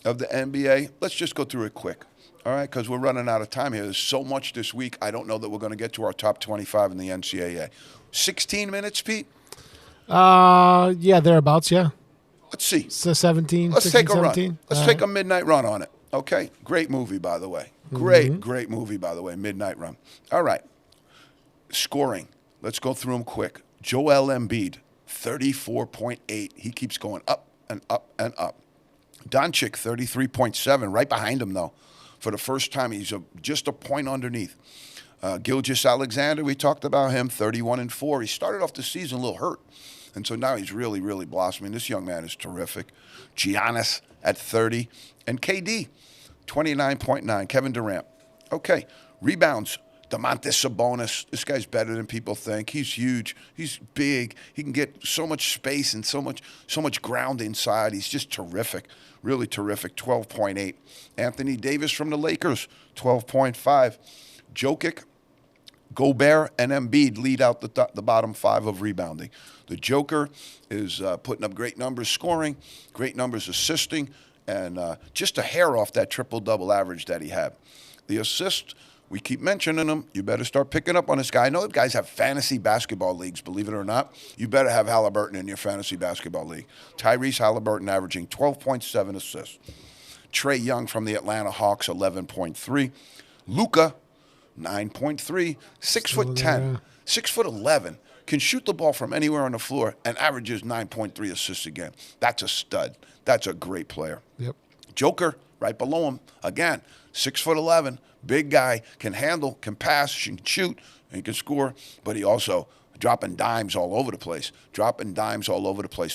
of the NBA. Let's just go through it quick, all right, because we're running out of time here. There's so much this week, I don't know that we're going to get to our top 25 in the NCAA. 16 minutes, Pete? Yeah, thereabouts, yeah. Let's see. So 17, Let's 16, take a 17? run. Let's take a midnight run on it, okay? Great movie, by the way. Great movie, by the way, Midnight Run. All right. Scoring. Let's go through them quick. Joel Embiid, 34.8. He keeps going up and up and up. Doncic, 33.7, right behind him, though. For the first time, he's just a point underneath. Gilgeous-Alexander, we talked about him, 31-4. He started off the season a little hurt, and so now he's really, really blossoming. This young man is terrific. Giannis at 30. And KD, 29.9. Kevin Durant. Okay, rebounds. Domantas Sabonis, this guy's better than people think. He's huge. He's big. He can get so much space and so much ground inside. He's just terrific, really terrific. 12.8. Anthony Davis from the Lakers, 12.5. Jokic, Gobert, and Embiid lead out the bottom five of rebounding. The Joker is putting up great numbers scoring, great numbers assisting, and just a hair off that triple-double average that he had. The assist, we keep mentioning him. You better start picking up on this guy. I know that guys have fantasy basketball leagues, believe it or not. You better have Halliburton in your fantasy basketball league. Tyrese Halliburton averaging 12.7 assists. Trae Young from the Atlanta Hawks, 11.3. Luka, 9.3. 6'10", 6'11", can shoot the ball from anywhere on the floor and averages 9.3 assists again. That's a stud. That's a great player. Yep. Joker, right below him, again, 6'11", big guy, can handle, can pass, can shoot, and he can score, but he also dropping dimes all over the place,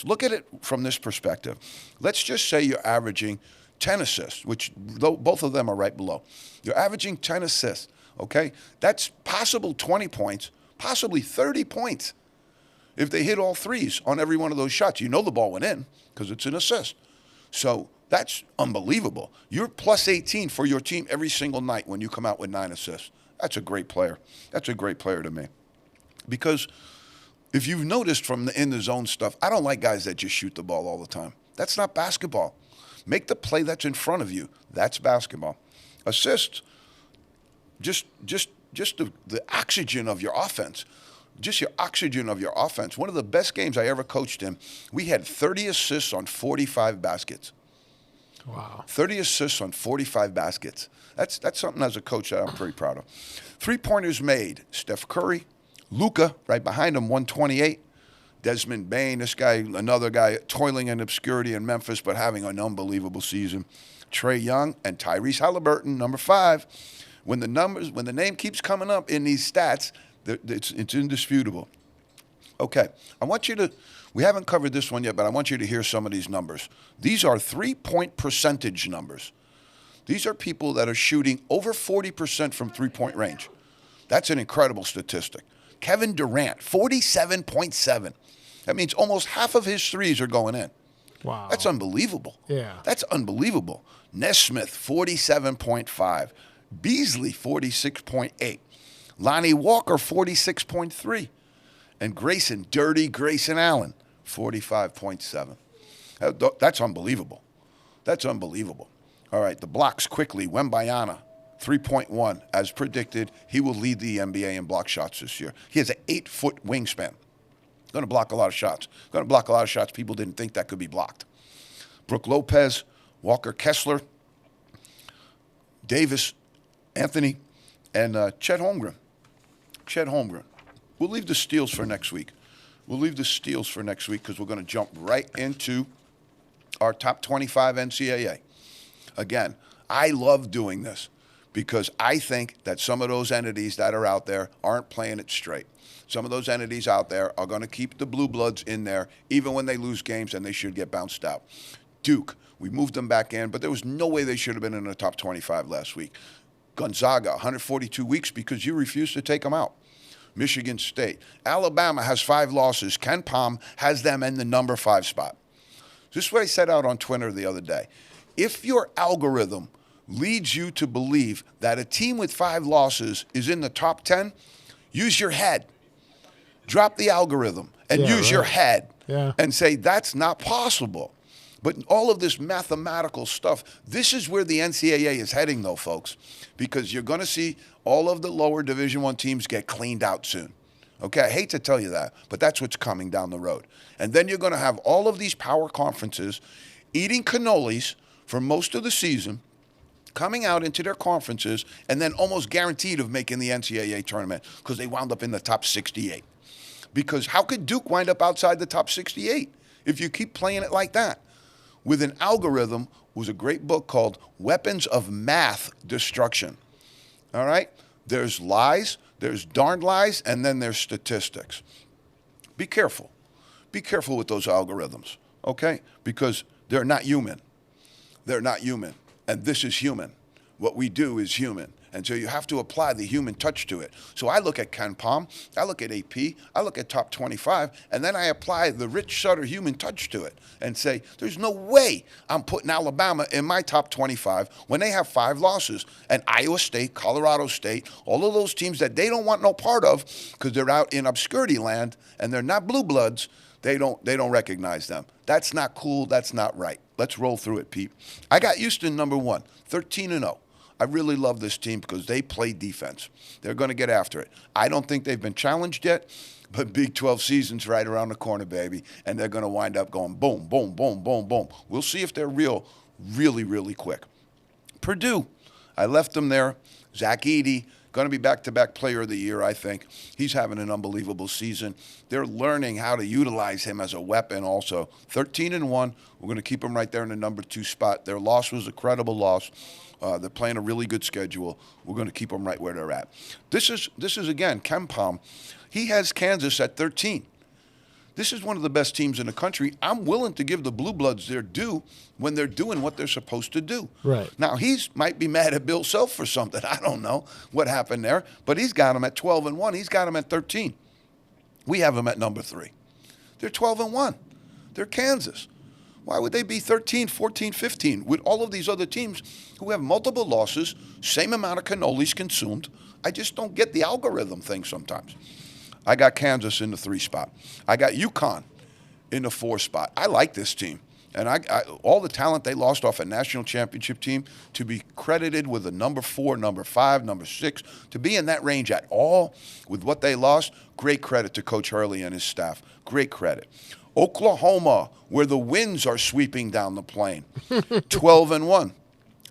Look at it from this perspective. Let's just say you're averaging 10 assists, which both of them are right below. You're averaging 10 assists, Okay? That's possible 20 points, possibly 30 points if they hit all threes on every one of those shots. You know the ball went in because it's an assist. So that's unbelievable. You're plus 18 for your team every single night when you come out with 9 assists. That's a great player. That's a great player to me. Because if you've noticed from the in the zone stuff, I don't like guys that just shoot the ball all the time. That's not basketball. Make the play that's in front of you. That's basketball. Assists, just the oxygen of your offense. Just your oxygen of your offense. One of the best games I ever coached in, we had 30 assists on 45 baskets. Wow. 30 assists on 45 baskets. That's something as a coach that I'm pretty proud of. 3-pointers made. Steph Curry, Luka, right behind him, 128. Desmond Bain, this guy, another guy toiling in obscurity in Memphis, but having an unbelievable season. Trae Young and Tyrese Halliburton, number 5. When the name keeps coming up in these stats, it's indisputable. Okay, we haven't covered this one yet, but I want you to hear some of these numbers. These are 3-point percentage numbers. These are people that are shooting over 40% from 3-point range. That's an incredible statistic. Kevin Durant, 47.7. That means almost half of his threes are going in. Wow. That's unbelievable. Yeah. That's unbelievable. Nesmith, 47.5. Beasley, 46.8. Lonnie Walker, 46.3. And Dirty Grayson Allen, 45.7. That's unbelievable. That's unbelievable. All right, the blocks quickly. Wembayana, 3.1. As predicted, he will lead the NBA in block shots this year. He has an 8-foot wingspan. Going to block a lot of shots. Going to block a lot of shots people didn't think that could be blocked. Brook Lopez, Walker Kessler, Davis, Anthony, and Chet Holmgren. Chet Holmgren. We'll leave the steals for next week. We'll leave the steals for next week because we're going to jump right into our top 25 NCAA. Again, I love doing this because I think that some of those entities that are out there aren't playing it straight. Some of those entities out there are going to keep the blue bloods in there even when they lose games, and they should get bounced out. Duke, we moved them back in, but there was no way they should have been in the top 25 last week. Gonzaga, 142 weeks because you refused to take them out. Michigan State. Alabama has 5 losses. Ken Pom has them in the number 5 spot. This is what I said out on Twitter the other day. If your algorithm leads you to believe that a team with 5 losses is in the top 10, use your head. Drop the algorithm and use your head and say that's not possible. But all of this mathematical stuff, this is where the NCAA is heading, though, folks, because you're going to see all of the lower Division I teams get cleaned out soon. Okay, I hate to tell you that, but that's what's coming down the road. And then you're going to have all of these power conferences eating cannolis for most of the season, coming out into their conferences, and then almost guaranteed of making the NCAA tournament because they wound up in the top 68. Because how could Duke wind up outside the top 68 if you keep playing it like that? With an algorithm was a great book called Weapons of Math Destruction. All right? There's lies, there's darned lies, and then there's statistics. Be careful. Be careful with those algorithms, okay? Because they're not human. They're not human. And this is human. What we do is human. And so you have to apply the human touch to it. So I look at Ken Pom, I look at AP, I look at top 25, and then I apply the Rich Sutter human touch to it and say, there's no way I'm putting Alabama in my top 25 when they have 5 losses. And Iowa State, Colorado State, all of those teams that they don't want no part of because they're out in obscurity land and they're not blue bloods, they don't recognize them. That's not cool. That's not right. Let's roll through it, Pete. I got Houston number 1, 13-0. I really love this team because they play defense. They're going to get after it. I don't think they've been challenged yet, but Big 12 season's right around the corner, baby, and they're going to wind up going boom, boom, boom, boom, boom. We'll see if they're really, really quick. Purdue, I left them there. Zach Edey, going to be back-to-back player of the year, I think. He's having an unbelievable season. They're learning how to utilize him as a weapon also. 13-1. We're going to keep them right there in the number 2 spot. Their loss was a credible loss. They're playing a really good schedule. We're going to keep them right where they're at. This is again, Ken Pom. He has Kansas at 13. This is one of the best teams in the country. I'm willing to give the Blue Bloods their due when they're doing what they're supposed to do. Right. Now, might be mad at Bill Self for something. I don't know what happened there, but he's got them at 12-1. He's got them at 13. We have them at number 3. They're 12-1. They're Kansas. Why would they be 13, 14, 15 with all of these other teams who have multiple losses, same amount of cannolis consumed? I just don't get the algorithm thing sometimes. I got Kansas in the 3 spot. I got UConn in the 4 spot. I like this team. And all the talent they lost off a national championship team, to be credited with a number 4, number 5, number 6, to be in that range at all with what they lost, great credit to Coach Hurley and his staff. Great credit. Oklahoma, where the winds are sweeping down the plain, 12-1.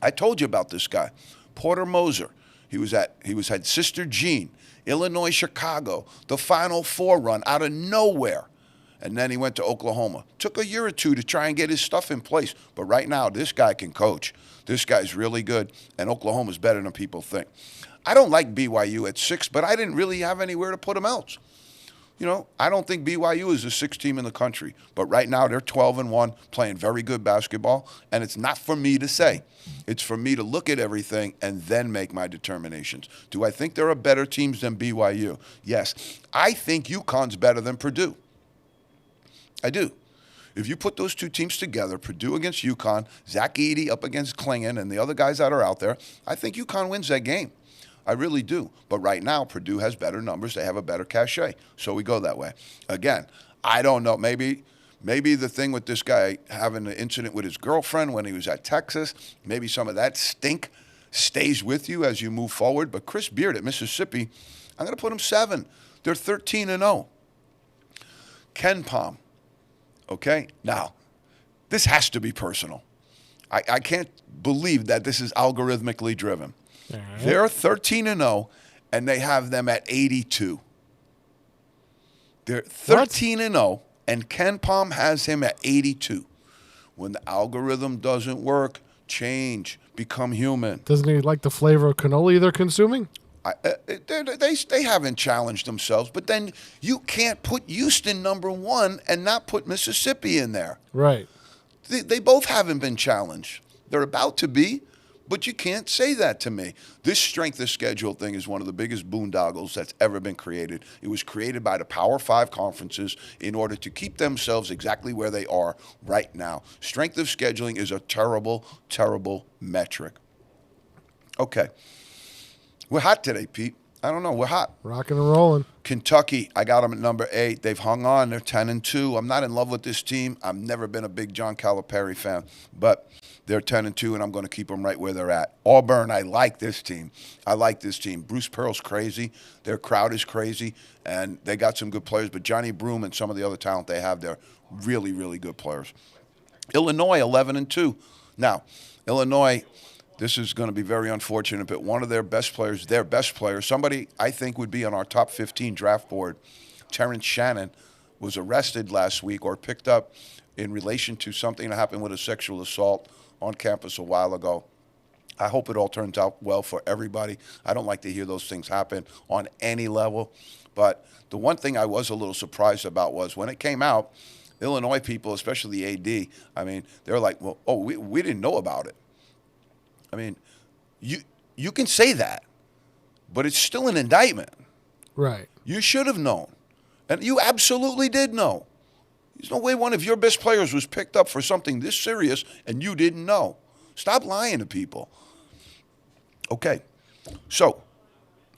I told you about this guy, Porter Moser. He was had Sister Jean, Illinois, Chicago, the Final Four run out of nowhere. And then he went to Oklahoma. Took a year or 2 to try and get his stuff in place. But right now, this guy can coach. This guy's really good, and Oklahoma's better than people think. I don't like BYU at 6, but I didn't really have anywhere to put them else. You know, I don't think BYU is the 6th team in the country. But right now, they're 12-1, playing very good basketball. And it's not for me to say. It's for me to look at everything and then make my determinations. Do I think there are better teams than BYU? Yes. I think UConn's better than Purdue. I do. If you put those 2 teams together, Purdue against UConn, Zach Edey up against Klingon, and the other guys that are out there, I think UConn wins that game. I really do. But right now, Purdue has better numbers. They have a better cachet. So we go that way. Again, I don't know. Maybe the thing with this guy having the incident with his girlfriend when he was at Texas, maybe some of that stink stays with you as you move forward. But Chris Beard at Mississippi, I'm going to put him 7. They're 13-0. Ken Pom. Okay? Now, this has to be personal. I can't believe that this is algorithmically driven. All right. They're 13-0, and they have them at 82. They're 13-0, and Ken Pom has him at 82. When the algorithm doesn't work, change, become human. Doesn't he like the flavor of cannoli they're consuming? They haven't challenged themselves, but then you can't put Houston number 1 and not put Mississippi in there. Right. They both haven't been challenged. They're about to be, but you can't say that to me. This strength of schedule thing is one of the biggest boondoggles that's ever been created. It was created by the Power 5 conferences in order to keep themselves exactly where they are right now. Strength of scheduling is a terrible, terrible metric. Okay. We're hot today, Pete. I don't know. We're hot. Rocking and rolling. Kentucky, I got them at number 8. They've hung on. They're 10-2. I'm not in love with this team. I've never been a big John Calipari fan, but they're 10-2, and I'm going to keep them right where they're at. Auburn, I like this team. Bruce Pearl's crazy. Their crowd is crazy, and they got some good players, but Johnny Broome and some of the other talent they have there, really, really good players. Illinois, 11-2. Now, Illinois, this is going to be very unfortunate, but one of their best players, somebody I think would be on our top 15 draft board, Terrence Shannon, was arrested last week or picked up in relation to something that happened with a sexual assault on campus a while ago. I hope it all turns out well for everybody. I don't like to hear those things happen on any level. But the one thing I was a little surprised about was when it came out, Illinois people, especially the AD, I mean, they were like, well, we didn't know about it. I mean, you can say that, but it's still an indictment. Right. You should have known. And you absolutely did know. There's no way one of your best players was picked up for something this serious and you didn't know. Stop lying to people. Okay. So,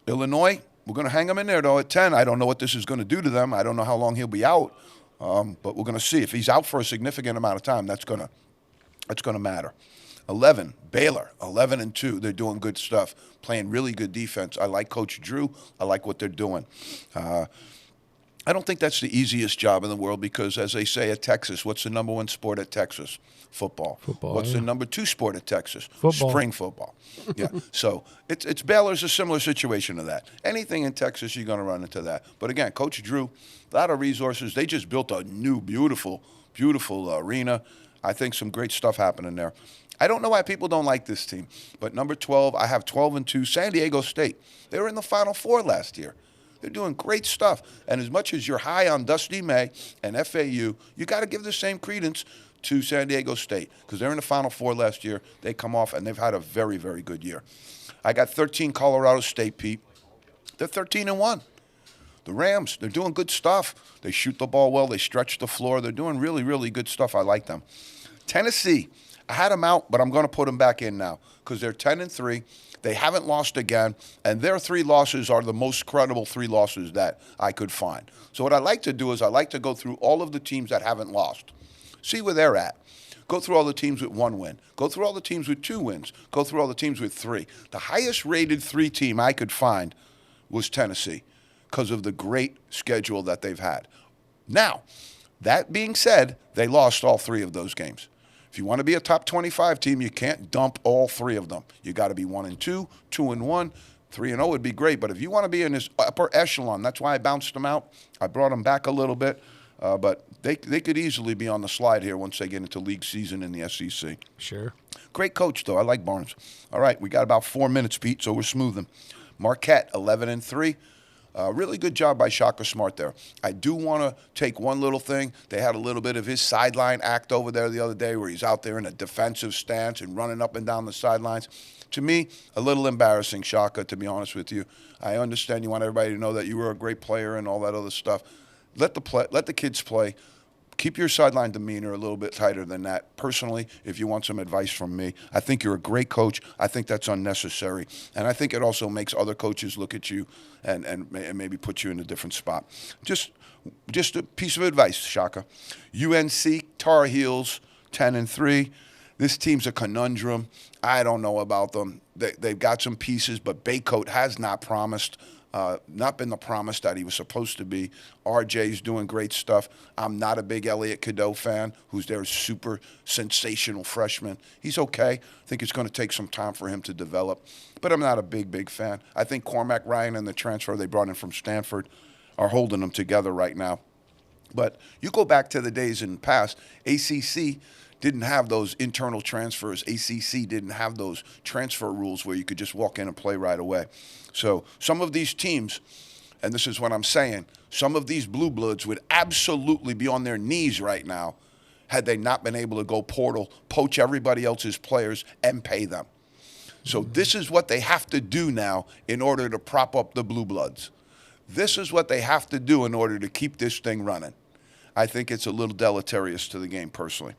Illinois, we're going to hang them in there, though, at 10. I don't know what this is going to do to them. I don't know how long he'll be out. But we're going to see. If he's out for a significant amount of time, that's going to matter. 11, Baylor, 11-2. They're doing good stuff, playing really good defense. I like Coach Drew. I like what they're doing. I don't think that's the easiest job in the world because, as they say at Texas, what's the number 1 sport at Texas? Football. What's the number 2 sport at Texas? Football. Spring football. Yeah. So it's Baylor's a similar situation to that. Anything in Texas, you're going to run into that. But again, Coach Drew, a lot of resources. They just built a new, beautiful, beautiful arena. I think some great stuff happening there. I don't know why people don't like this team, but number 12, I have 12-2, San Diego State. They were in the Final Four last year. They're doing great stuff. And as much as you're high on Dusty May and FAU, you got to give the same credence to San Diego State because they're in the Final Four last year. They come off, and they've had a very, very good year. I got 13 Colorado State, Pete. They're 13-1. The Rams, they're doing good stuff. They shoot the ball well. They stretch the floor. They're doing really, really good stuff. I like them. Tennessee, I had them out, but I'm going to put them back in now because they're 10-3. They haven't lost again, and their 3 losses are the most credible 3 losses that I could find. So what I like to do is I like to go through all of the teams that haven't lost, see where they're at. Go through all the teams with 1 win. Go through all the teams with 2 wins. Go through all the teams with 3. The highest rated 3 team I could find was Tennessee because of the great schedule that they've had. Now, that being said, they lost all 3 of those games. If you want to be a top 25 team, you can't dump all 3 of them. You got to be 1-2, 2-1, 3-0 would be great. But if you want to be in this upper echelon, that's why I bounced them out. I brought them back a little bit, but they could easily be on the slide here once they get into league season in the SEC. Sure. Great coach, though. I like Barnes. All right, we got about 4 minutes, Pete, so we're smoothing. Marquette, 11-3. Really good job by Shaka Smart there. I do want to take one little thing. They had a little bit of his sideline act over there the other day where he's out there in a defensive stance and running up and down the sidelines. To me, a little embarrassing, Shaka, to be honest with you. I understand you want everybody to know that you were a great player and all that other stuff. Let the kids play. Keep your sideline demeanor a little bit tighter than that. Personally, if you want some advice from me, I think you're a great coach. I think that's unnecessary. And I think it also makes other coaches look at you and maybe put you in a different spot. Just a piece of advice, Shaka. UNC Tar Heels, 10-3. This team's a conundrum. I don't know about them. They've got some pieces, but Baycoat has not been the promise that he was supposed to be. RJ's doing great stuff. I'm not a big Elliot Cadeau fan, who's their super sensational freshman. He's okay. I think it's going to take some time for him to develop, but I'm not a big fan. I think Cormac Ryan and the transfer they brought in from Stanford are holding them together right now. But you go back to the days in the past, ACC didn't have those internal transfers. ACC didn't have those transfer rules where you could just walk in and play right away. So some of these teams, and this is what I'm saying, some of these blue bloods would absolutely be on their knees right now had they not been able to go portal, poach everybody else's players, and pay them. So this is what they have to do now in order to prop up the blue bloods. This is what they have to do in order to keep this thing running. I think it's a little deleterious to the game personally.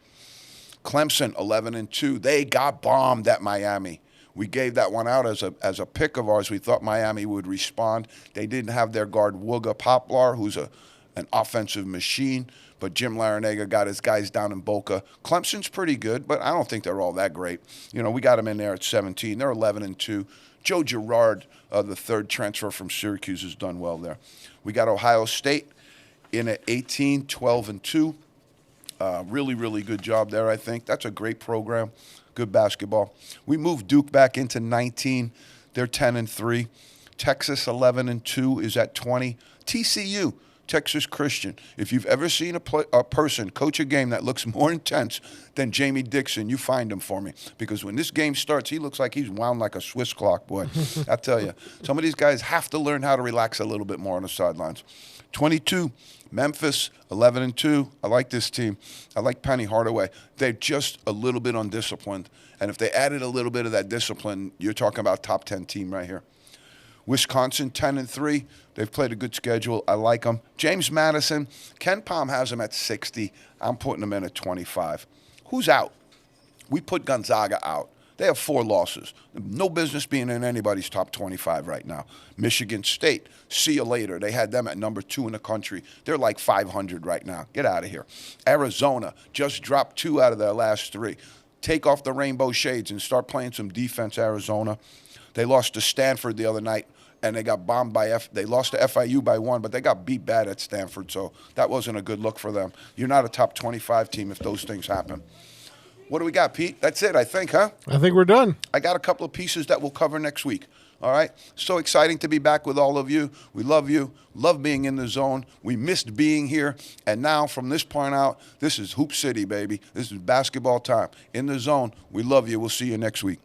Clemson, 11-2. They got bombed at Miami. We gave that one out as a pick of ours. We thought Miami would respond. They didn't have their guard Wooga Poplar, who's an offensive machine, but Jim Larinaga got his guys down in Boca. Clemson's pretty good, but I don't think they're all that great. You know, we got them in there at 17. They're 11-2. Joe Girard, the third transfer from Syracuse, has done well there. We got Ohio State in at 18, 12-2. Really, really good job there, I think. That's a great program. Good basketball. We moved Duke back into 19. They're 10-3. Texas 11-2 is at 20. TCU, Texas Christian. If you've ever seen a person coach a game that looks more intense than Jamie Dixon, you find him for me. Because when this game starts, he looks like he's wound like a Swiss clock, boy. I tell you, some of these guys have to learn how to relax a little bit more on the sidelines. 22, Memphis, 11-2. I like this team. I like Penny Hardaway. They're just a little bit undisciplined. And if they added a little bit of that discipline, you're talking about top 10 team right here. Wisconsin, 10-3. They've played a good schedule. I like them. James Madison, Ken Palm has them at 60. I'm putting them in at 25. Who's out? We put Gonzaga out. They have 4 losses. No business being in anybody's top 25 right now. Michigan State, see you later. They had them at number 2 in the country. They're like 500 right now. Get out of here. Arizona just dropped 2 out of their last 3. Take off the rainbow shades and start playing some defense, Arizona. They lost to Stanford the other night, and they got bombed by they lost to FIU by 1, but they got beat bad at Stanford, so that wasn't a good look for them. You're not a top 25 team if those things happen. What do we got, Pete? That's it, I think, huh? I think we're done. I got a couple of pieces that we'll cover next week. All right? So exciting to be back with all of you. We love you. Love being in the zone. We missed being here. And now, from this point out, this is Hoop City, baby. This is basketball time. In the zone. We love you. We'll see you next week.